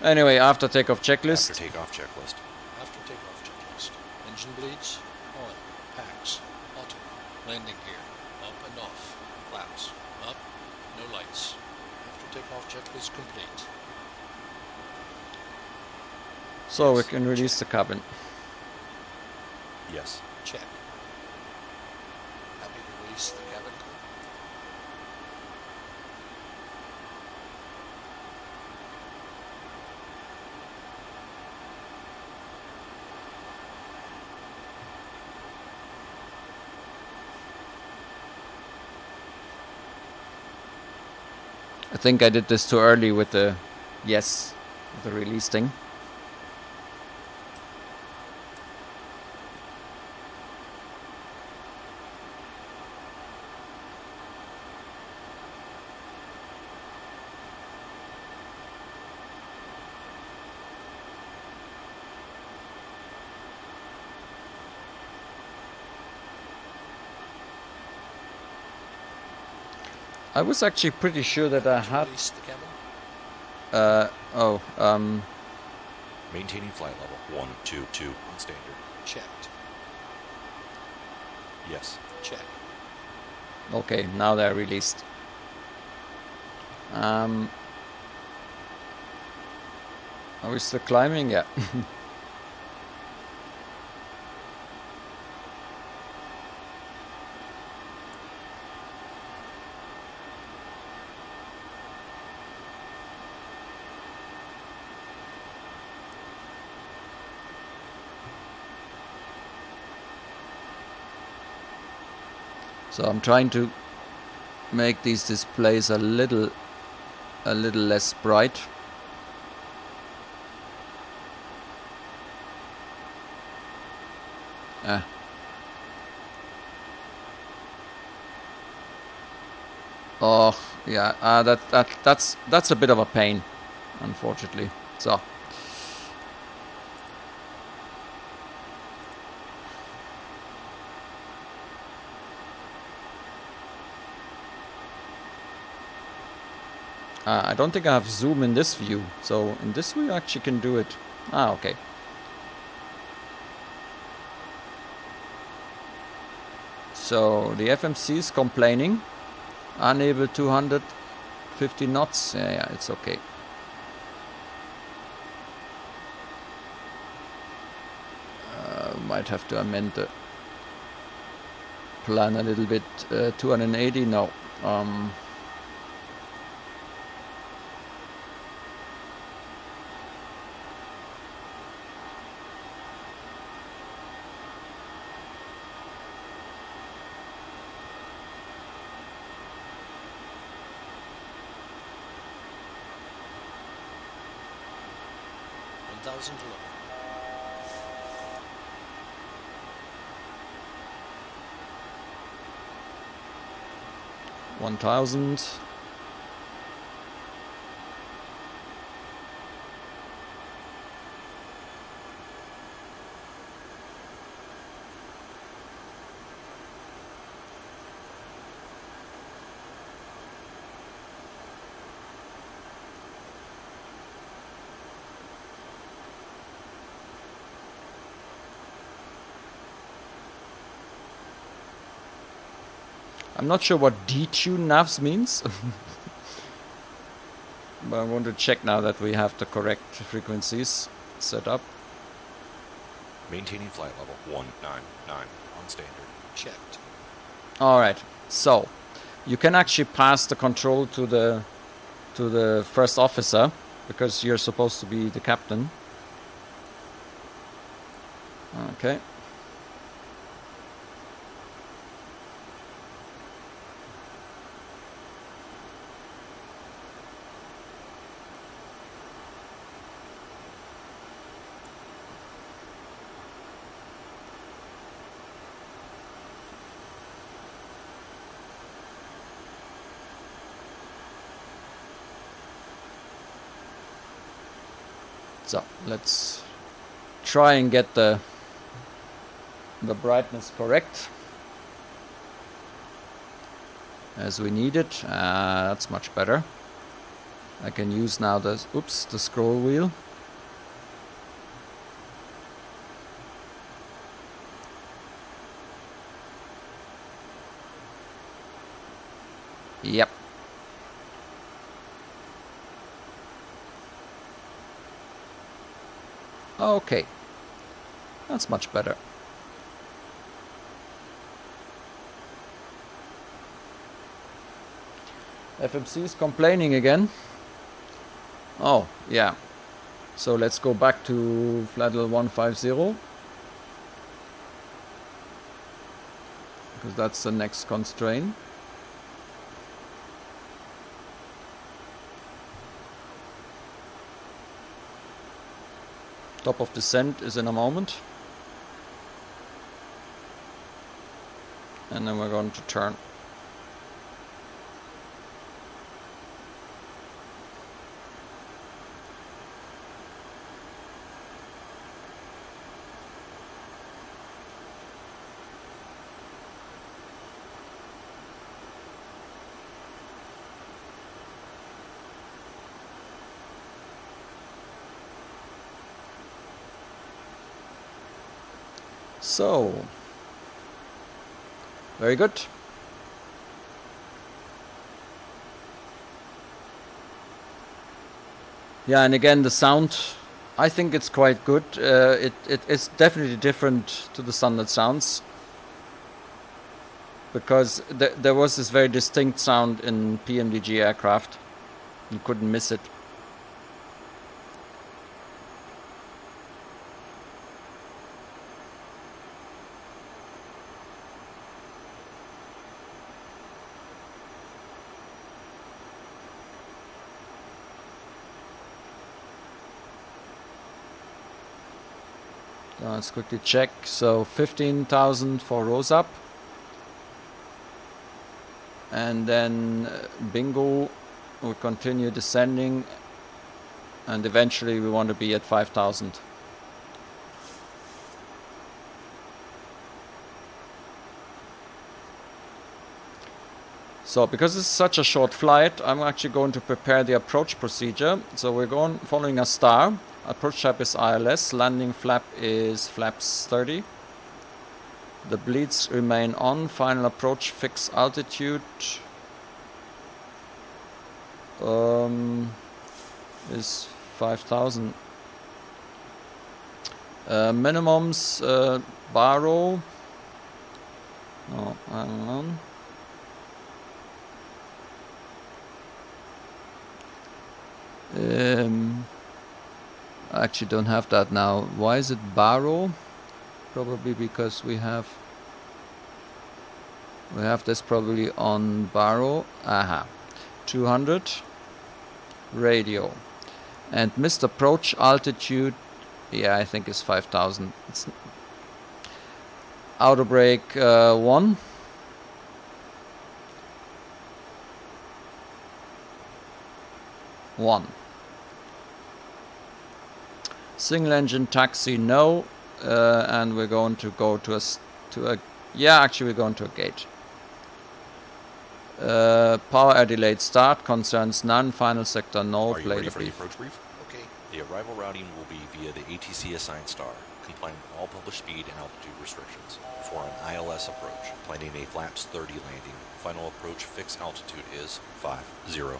Anyway, after takeoff checklist. After takeoff checklist. After takeoff checklist. Engine bleeds. On. Packs. Auto. Landing gear. Up and off. Flaps. Up. No lights. After takeoff checklist complete. So we can release the cabin. Yes. Check. Happy to release the cabin crew. I think I did this too early with the yes, with the release thing. I was actually pretty sure that I had. Release the cabin. Maintaining flight level 122 on standard. Checked. Yes. Check. Okay, now they're released. Are we still climbing? Yeah. So I'm trying to make these displays a little less bright. Oh yeah, that's a bit of a pain, unfortunately. So I don't think I have zoom in this view. So in this view I actually can do it. Okay. So the FMC is complaining. Unable 250 knots. Yeah, it's okay. Might have to amend the plan a little bit. 280, no. 1,000 to level. $1,000. I'm not sure what detune navs means. But I want to check now that we have the correct frequencies set up. Maintaining flight level 199 on standard. Checked. Alright, so you can actually pass the control to the first officer, because you're supposed to be the captain. Okay. So let's try and get the brightness correct as we need it. That's much better. I can use now the scroll wheel. Yep. Okay, that's much better. FMC is complaining again. Oh, yeah. So let's go back to flight level 150. Because that's the next constraint. Top of descent is in a moment. And then we're going to turn. So, very good. Yeah, and again the sound, I think it's quite good. It is definitely different to the standard sounds, because there was this very distinct sound in Pmdg aircraft. You couldn't miss it. Let's quickly check. So 15,000 for rows up. And then bingo, we continue descending. And eventually we want to be at 5,000. So because it's such a short flight, I'm actually going to prepare the approach procedure. So we're going following a star. Approach type is ILS. Landing flap is flaps 30. The bleeds remain on. Final approach fix altitude is 5,000. Minimums baro. No, hang on. I actually don't have that now. Why is it baro? Probably because we have this probably on baro. Aha, 200 radio, and missed approach altitude. Yeah, I think it's 5,000. It's auto brake 1. Single engine taxi, no, and we're going to go to a yeah, actually we're going to a gate. Power air delayed start, concerns none, final sector no. Are you ready for the approach brief? Okay. The arrival routing will be via the ATC assigned star, complying with all published speed and altitude restrictions. For an ILS approach, planning a flaps 30 landing. Final approach fixed altitude is 5,000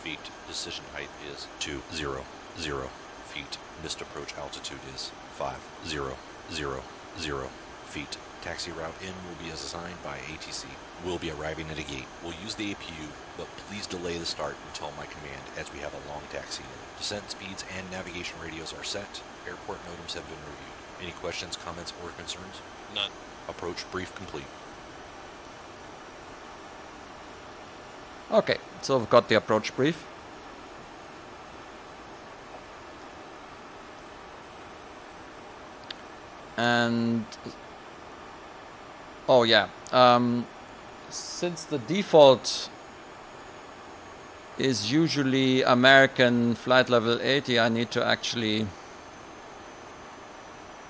feet. Decision height is 2,000 feet. Missed approach altitude is 5,000 feet. Taxi route in will be assigned by ATC. We'll be arriving at a gate. We'll use the APU, but please delay the start until my command as we have a long taxi in. Descent speeds and navigation radios are set. Airport modems have been reviewed. Any questions, comments, or concerns? None. Approach brief complete. Okay, so we've got the approach brief. And oh yeah, since the default is usually American flight level 80, I need to actually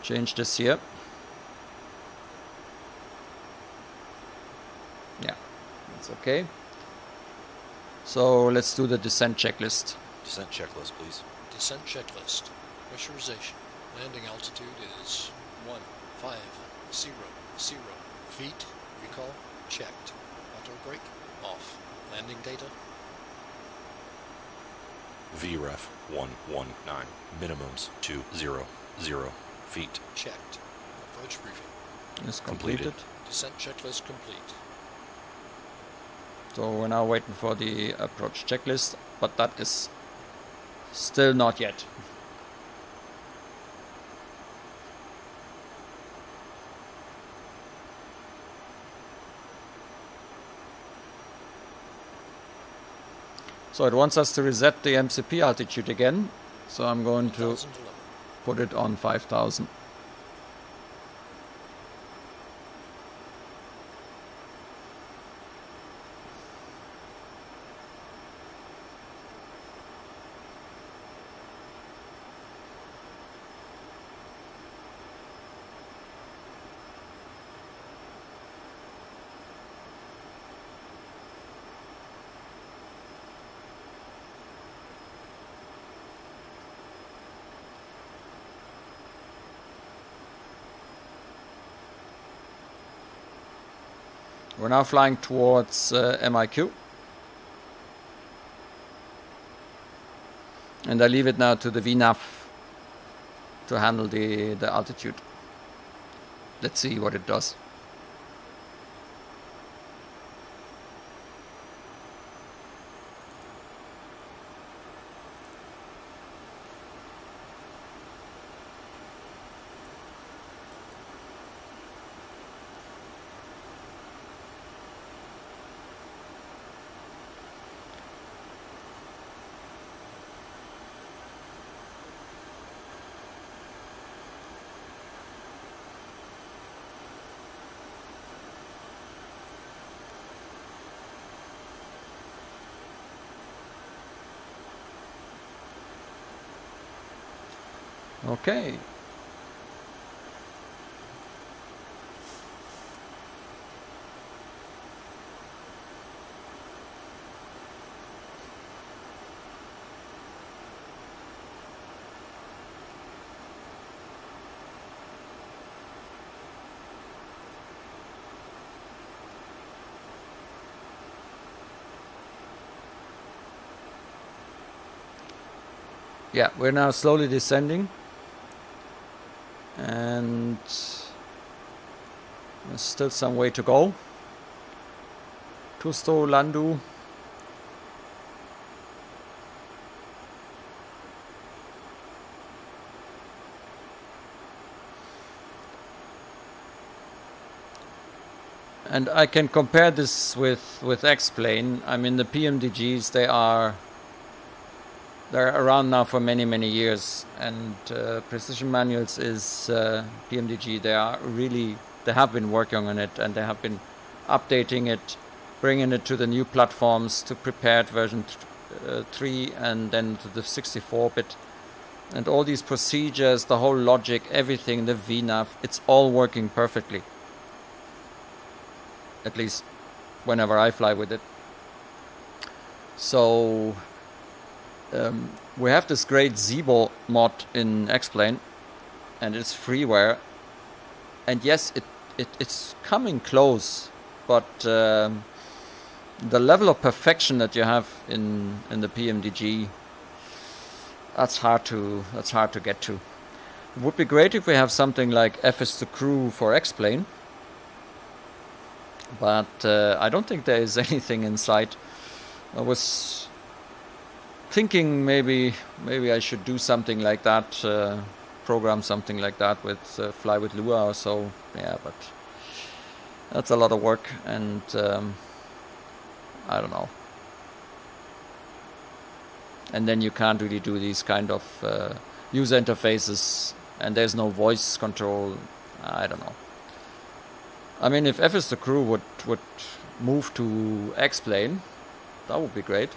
change this here. Yeah, that's okay. So let's do the descent checklist. Descent checklist, please. Descent checklist. Pressurization. Landing altitude is 1,500 feet. Recall checked. Auto brake off. Landing data. VREF 119. Minimums 2,000 feet. Checked. Approach briefing. Is completed. Descent checklist complete. So we're now waiting for the approach checklist, but that is still not yet. So it wants us to reset the MCP altitude again. So I'm going to 1011. put it on 5,000. We're now flying towards MIQ. And I leave it now to the VNAV to handle the altitude. Let's see what it does. Okay. Yeah, we're now slowly descending, and there's still some way to go. Tusto, Landu. And I can compare this with X-Plane. I mean, the PMDGs, they're around now for many years, and Precision Manuals is Pmdg. They have been working on it, and they have been updating it, bringing it to the new platforms, to prepared version 3, and then to the 64-bit, and all these procedures, the whole logic, everything, the VNAV, it's all working perfectly. At least whenever I fly with it. So we have this great Zibo mod in X-Plane, and it's freeware, and yes, it's coming close, but the level of perfection that you have in the PMDG, that's hard to get to. It would be great if we have something like FS2CREW for X-Plane, but I don't think there is anything in sight. I was thinking maybe I should do something like that, program something like that with Fly with Lua or so. Yeah, but that's a lot of work, and I don't know. And then you can't really do these kind of user interfaces, and there's no voice control. I don't know. I mean, if FS2CREW would move to X-Plane, that would be great.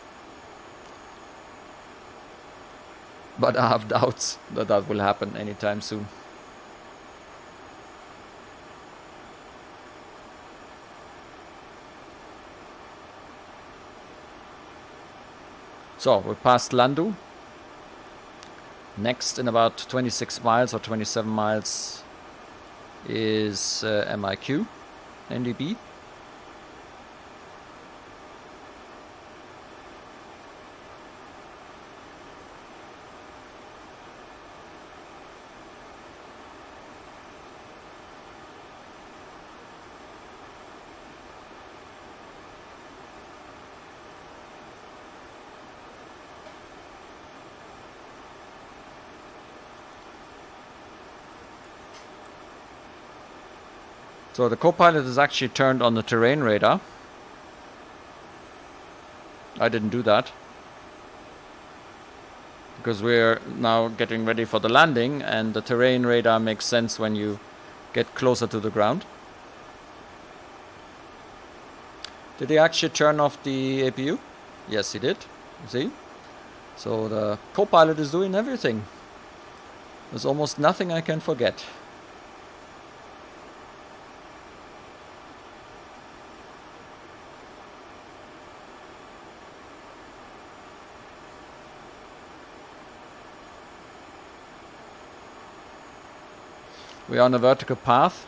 But I have doubts that that will happen anytime soon. So we're past Landu. Next, in about 26 miles or 27 miles, is MIQ, NDB. So the co-pilot is actually turned on the terrain radar. I didn't do that, because we're now getting ready for the landing, and the terrain radar makes sense when you get closer to the ground. Did he actually turn off the APU? Yes, he did. See? So the co-pilot is doing everything. There's almost nothing I can forget. We are on a vertical path.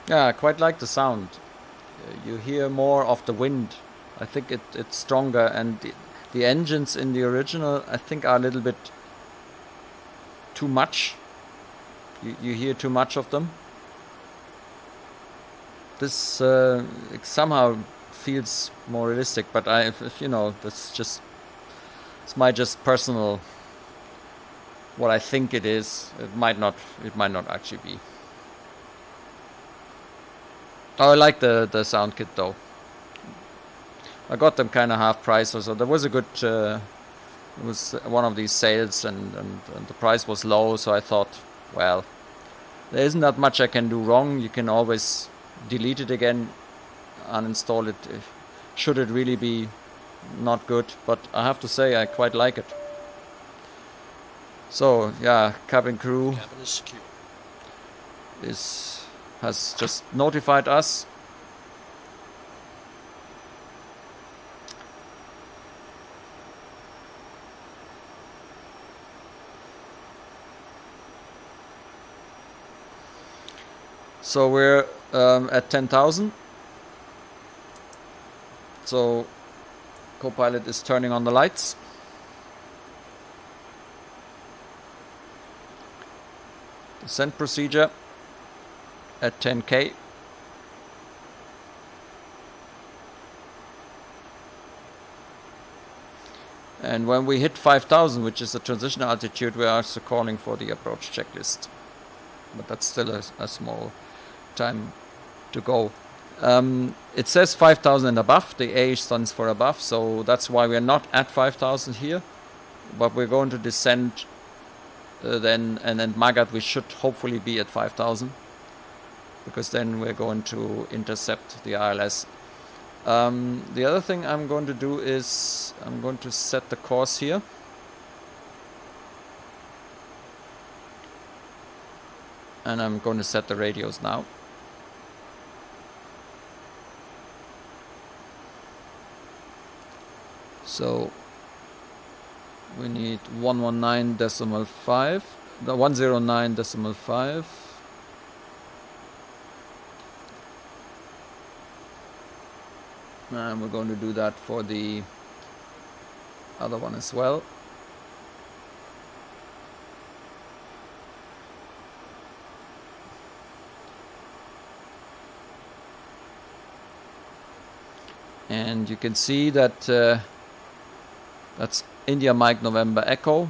Yeah, I quite like the sound. You hear more of the wind. I think it's stronger, and the engines in the original, I think, are a little bit too much. You hear too much of them. This it somehow feels more realistic, but you know, it's my just personal, what I think it is. It might not actually be. Oh, I like the sound kit though. I got them kind of half price, so there was a good. It was one of these sales, and the price was low, so I thought, well, there isn't that much I can do wrong. You can always delete it again, uninstall it, should it really be not good. But I have to say, I quite like it. So yeah, cabin crew Cabin is secure. has just notified us. So we're at 10,000. So Copilot is turning on the lights. Descent procedure at 10K. And when we hit 5,000, which is the transition altitude, we are also calling for the approach checklist. But that's still a small time to go. It says 5,000 and above. The A stands for above, so that's why we're not at 5,000 here. But we're going to descend then, and then Magat we should hopefully be at 5,000, because then we're going to intercept the ILS. The other thing I'm going to do is I'm going to set the course here. And I'm going to set the radios now. So we need 119.5, the 109.5. And we're going to do that for the other one as well. And you can see that that's India Mike November Echo.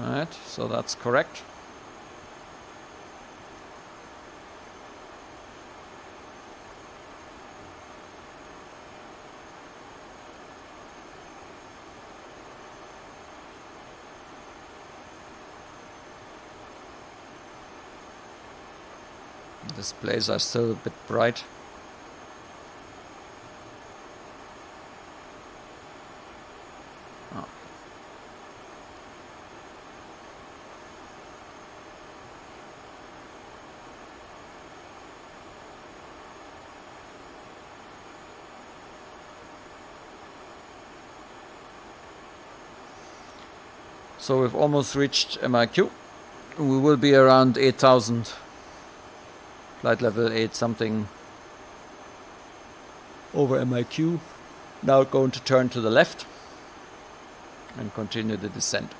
Alright, so that's correct. Displays are still a bit bright. So we've almost reached MIQ. We will be around 8,000. Flight level 8 something over MIQ. Now going to turn to the left and continue the descent.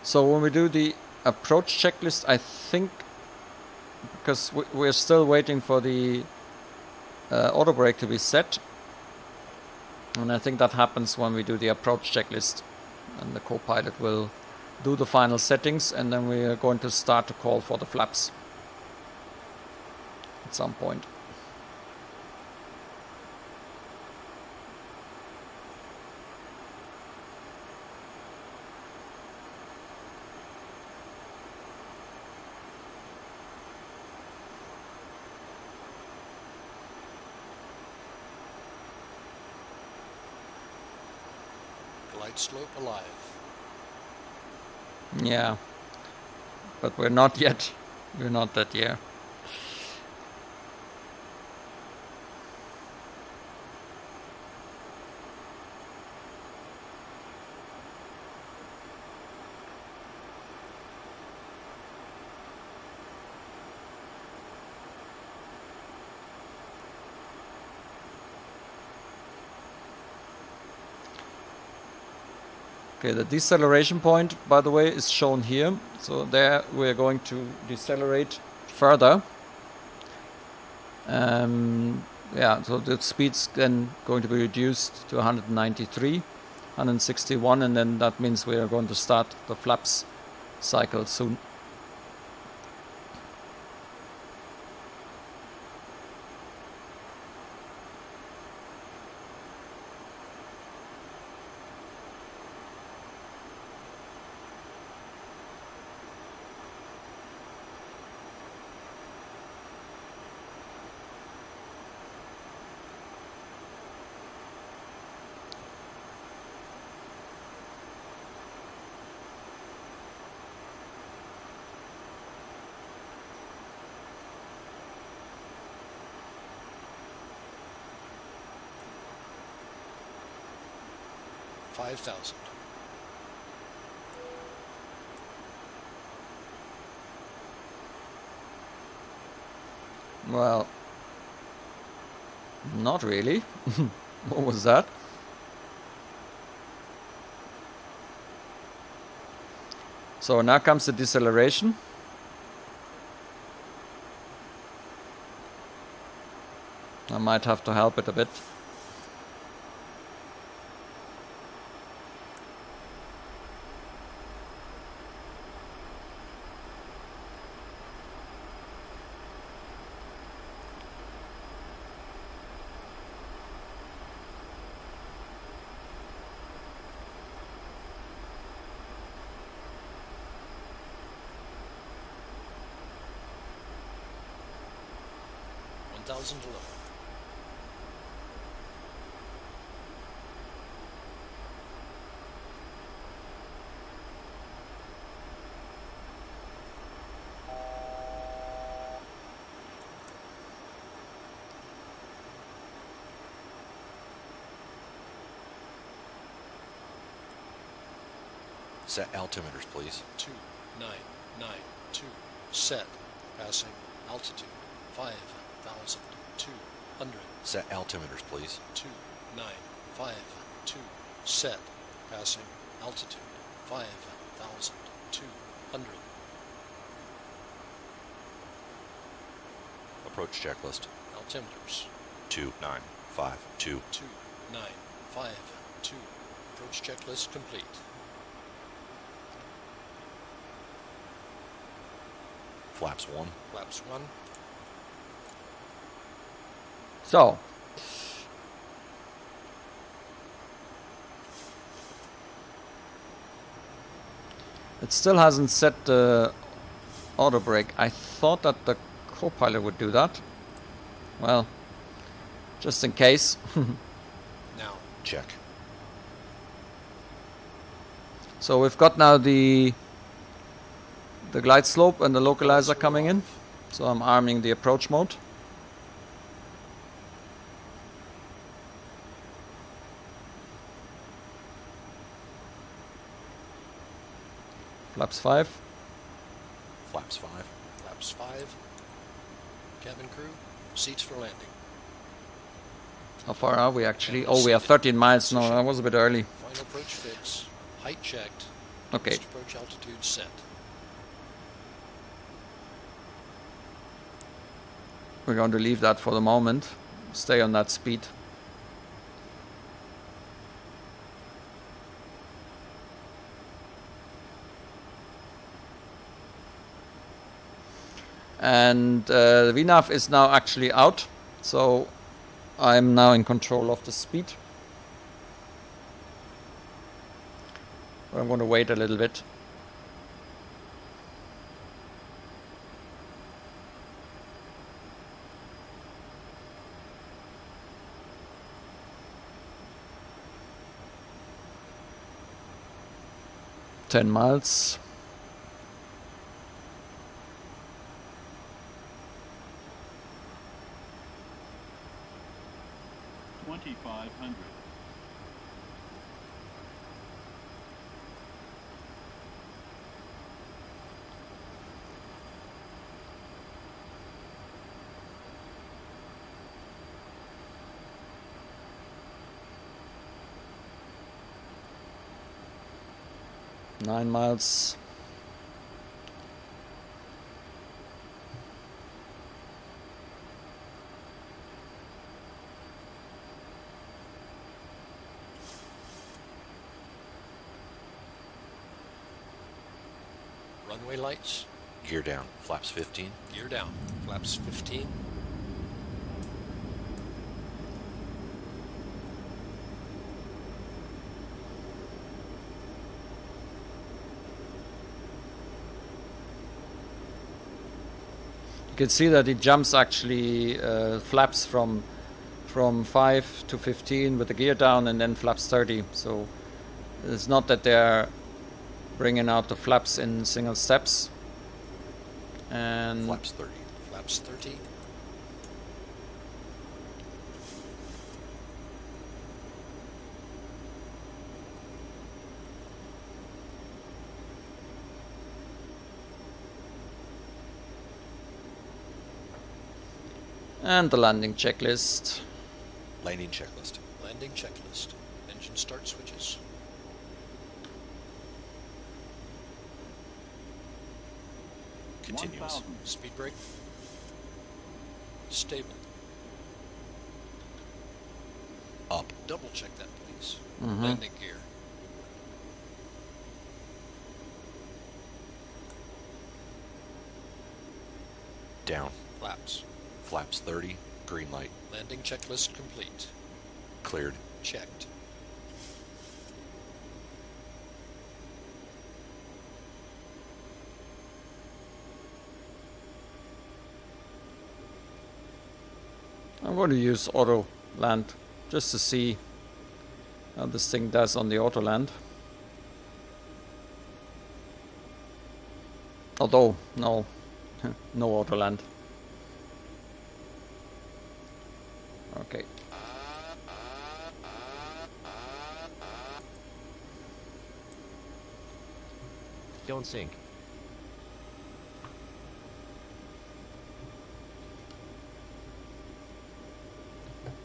So when we do the approach checklist, I think, because we're still waiting for the auto brake to be set, and I think that happens when we do the approach checklist, and the Copilot will do the final settings, and then we are going to start to call for the flaps at some point. Slope alive. Yeah, but we're not yet We're not that year. Okay, the deceleration point, by the way, is shown here. So there we're going to decelerate further. Yeah, so the speed's then going to be reduced to 193, 161, and then that means we are going to start the flaps cycle soon. $5,000. Well, not really. What was that? So now comes the deceleration. I might have to help it a bit. $1,000 low. Set altimeters, please. 2992. Set. Passing altitude 5,200. Set altimeters, please. 2952. Set. Passing altitude 5,200. Approach checklist. Altimeters 2952. 2952. Approach checklist complete. Flaps 1. Flaps 1. So, it still hasn't set the auto brake. I thought that the co-pilot would do that. Well, just in case. Now. Check. So we've got now the glide slope and the localizer coming in. So I'm arming the approach mode. Flaps 5. Flaps 5. Flaps 5. Cabin crew, seats for landing. How far are we actually? Oh, we are 13 miles. No, that was a bit early. Final approach fix. Height checked. Okay. First approach altitude set. We're going to leave that for the moment. Stay on that speed. And the VNAV is now actually out, so I'm now in control of the speed. But I'm going to wait a little bit. $10 miles. 2500. Nine miles. Runway lights. Gear down. Flaps 15. Gear down. Flaps 15. You can see that it jumps actually flaps from 5 to 15 with the gear down, and then flaps 30. So it's not that they're bringing out the flaps in single steps. And Flaps 30. Flaps 30. and the landing checklist. Landing checklist. Landing checklist. Engine start switches. Continuous. 1000. Speed brake. Stable. Up. Double check that, please. Mhm. Landing gear. Down. Flaps. Flaps 30. Green light. Landing checklist complete. Cleared. Checked. I'm going to use auto land just to see how this thing does on the auto land. Although, no, no auto land. Okay. Don't sink.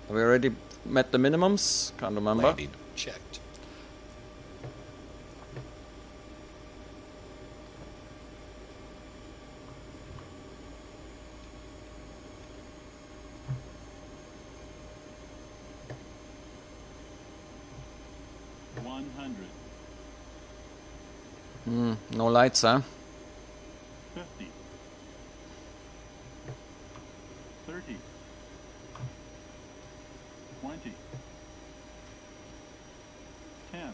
Have we already met the minimums? Can't remember. Landing. Checked. No lights, huh? 50. 30. 20. 10.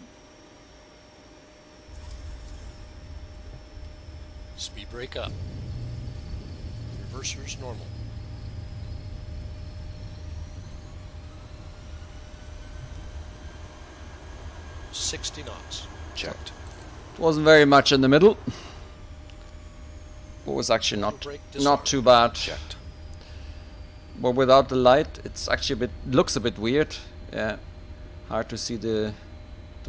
Speed brake up. Reversers normal. .60 knots. Checked. It wasn't very much in the middle. It was actually not too bad. Checked. But without the light, it's actually a bit looks a bit weird. Yeah, hard to see the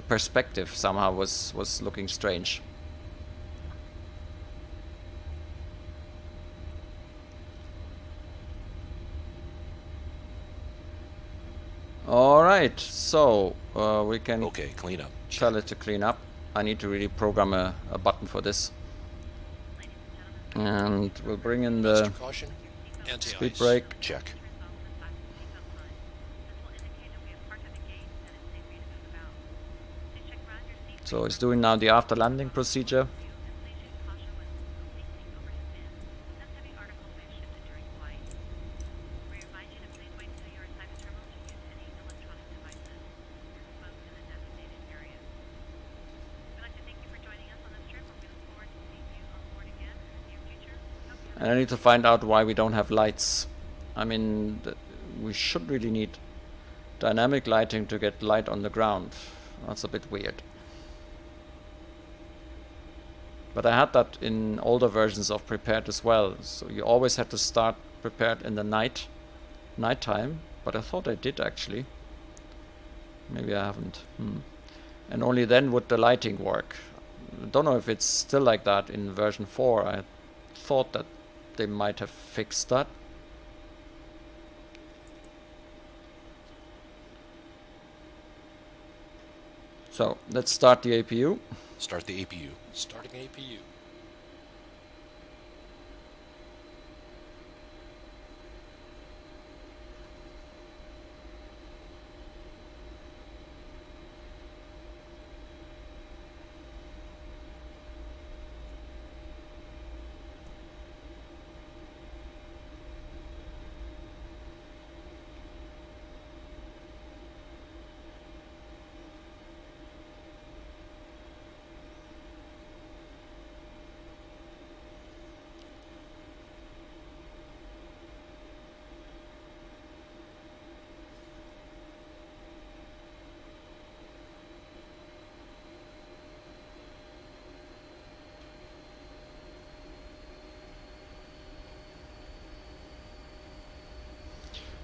perspective. Somehow was looking strange. All right, so we can Okay, clean up. tell it to clean up. I need to really program a button for this. And we'll bring in the Master caution. Anti-ice. speed brake. Check. So it's doing now the after landing procedure. And I need to find out why we don't have lights. I mean, we should really need dynamic lighting to get light on the ground. That's a bit weird. But I had that in older versions of Prepared as well. So you always had to start Prepared in the nighttime. But I thought I did actually. Maybe I haven't. And only then would the lighting work. I don't know if it's still like that in version 4. I thought that they might have fixed that. So let's start the APU. Start the APU. Starting APU.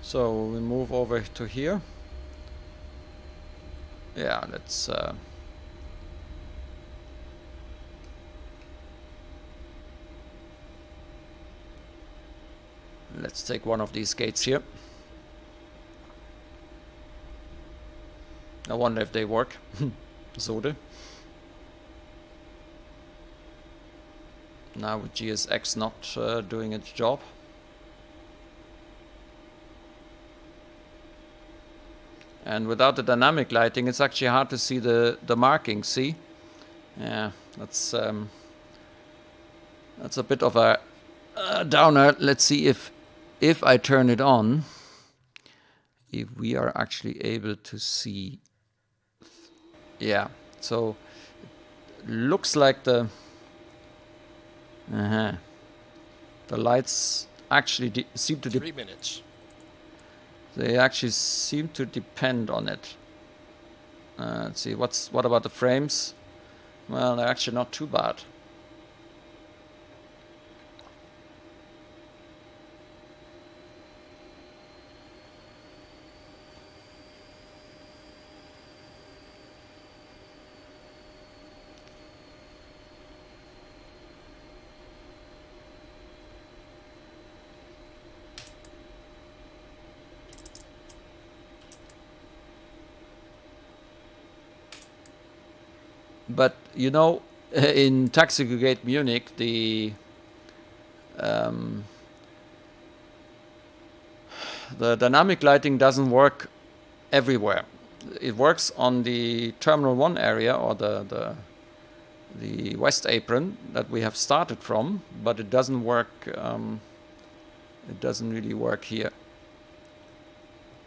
So we move over to here. Yeah, let's take one of these gates here. I wonder if they work. SODE. Now with GSX not doing its job. And without the dynamic lighting, it's actually hard to see the markings. See, yeah, that's a bit of a downer. Let's see if I turn it on, if we are actually able to see. Yeah, so it looks like the lights actually seem to 3 minutes. They actually seem to depend on it. Let's see, what about the frames? Well, they're actually not too bad. But you know, in Taxi Gate Munich, the dynamic lighting doesn't work everywhere. It works on the Terminal 1 area, or the west apron that we have started from, but it doesn't work. It doesn't really work here,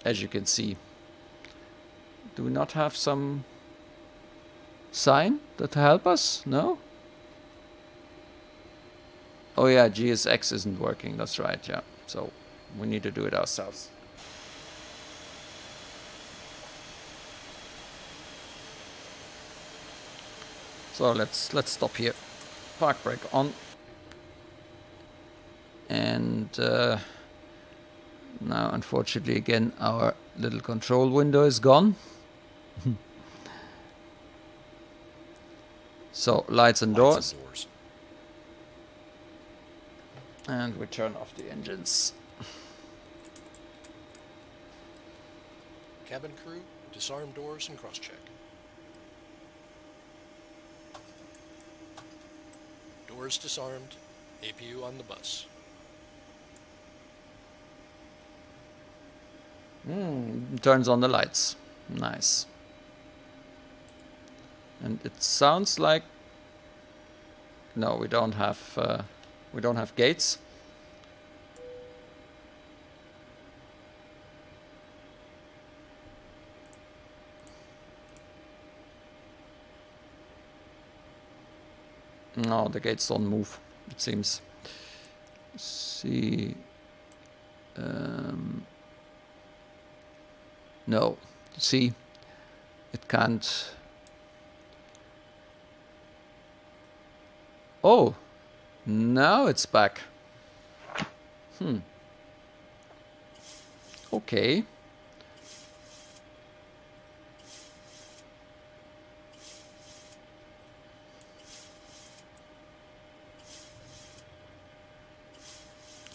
as you can see. Do we not have some sign that help us? No? Oh yeah, GSX isn't working, that's right, yeah. So we need to do it ourselves. So let's stop here. Park brake on. And now unfortunately again our little control window is gone. So, lights and doors. And we turn off the engines. Cabin crew, disarm doors and cross-check. Doors disarmed, APU on the bus. Turns on the lights. Nice. And it sounds like no, we don't have gates. No, the gates don't move, it seems. See, no, see, it can't. Oh, now it's back.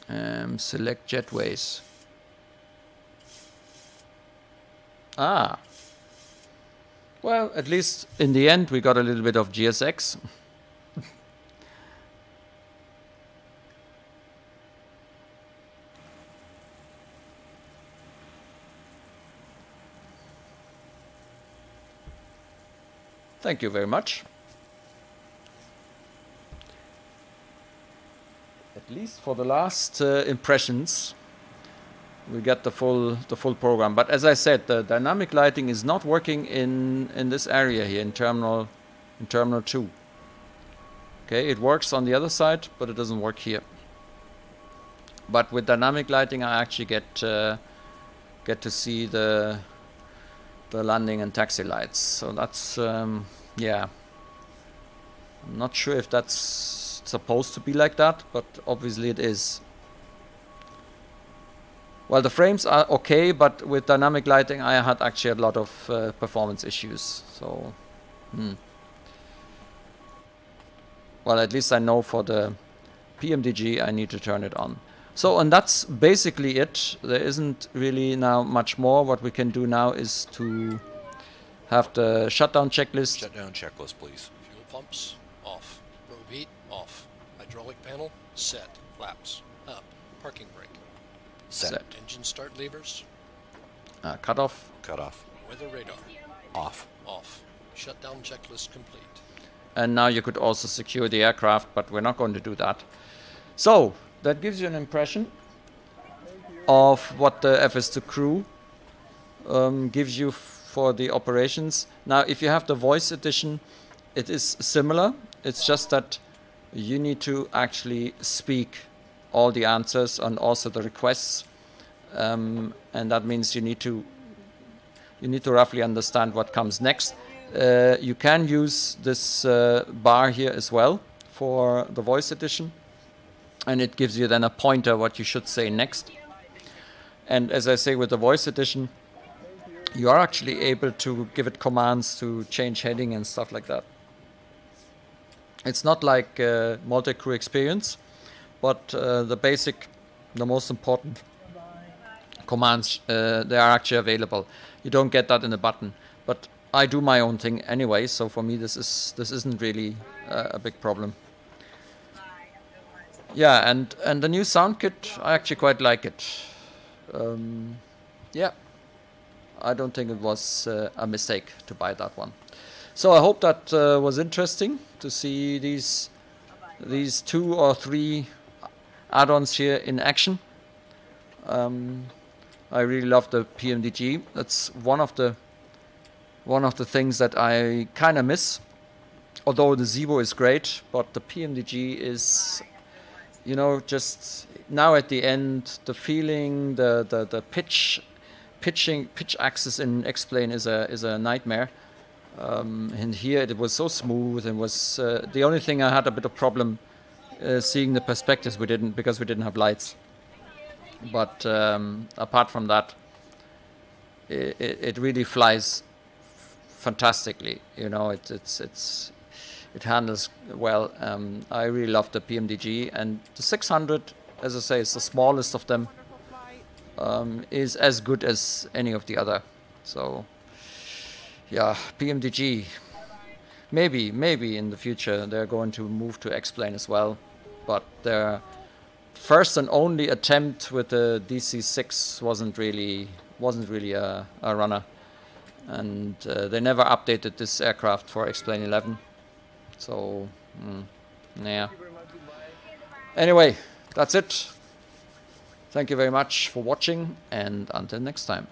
Select jetways. Ah. Well, at least in the end we got a little bit of GSX. Thank you very much. At least for the last impressions, we get the full program. But as I said, the dynamic lighting is not working in this area here in terminal 2. Okay, it works on the other side, but it doesn't work here. But with dynamic lighting, I actually get to see the landing and taxi lights. So that's yeah. I'm not sure if that's supposed to be like that, but obviously it is. Well, the frames are okay, but with dynamic lighting I had actually a lot of performance issues. So, well, at least I know for the Pmdg I need to turn it on. So, and that's basically it. There isn't really now much more. What we can do now is to have the shutdown checklist. Shutdown checklist, please. Fuel pumps, off. Probe heat, off. Hydraulic panel, set. Flaps, up. Parking brake. Set. Engine start levers. Cut off. Cut off. Weather radar. Off. Off. Shutdown checklist complete. And now you could also secure the aircraft, but we're not going to do that. So, that gives you an impression of what the FS2CREW gives you for the operations. Now, if you have the voice edition, it is similar. It's just that you need to actually speak all the answers and also the requests, and that means you need to roughly understand what comes next. You can use this bar here as well for the voice edition, and it gives you then a pointer what you should say next. And as I say, with the voice edition, you are actually able to give it commands to change heading and stuff like that. It's not like multi-crew experience, but the most important commands, they are actually available. You don't get that in the button, but I do my own thing anyway, so for me this isn't really a big problem. Yeah, and the new sound kit, I actually quite like it. Yeah, I don't think it was a mistake to buy that one. So I hope that was interesting to see these 2 or 3 add-ons here in action. I really love the Pmdg. That's one of the things that I kind of miss. Although the Zevo is great, but the Pmdg is, you know, just now at the end, the feeling, the pitch axis in X-Plane is a nightmare. And here it was so smooth, and was the only thing I had a bit of problem seeing the perspectives because we didn't have lights. But apart from that, it really flies fantastically. You know, it handles well. I really love the Pmdg, and the 600, as I say, is the smallest of them. Is as good as any of the other. So yeah, Pmdg. Maybe in the future they're going to move to X-Plane as well, but their first and only attempt with the DC-6 wasn't really a runner, and they never updated this aircraft for X-Plane 11. So yeah. Anyway, that's it. Thank you very much for watching, and until next time.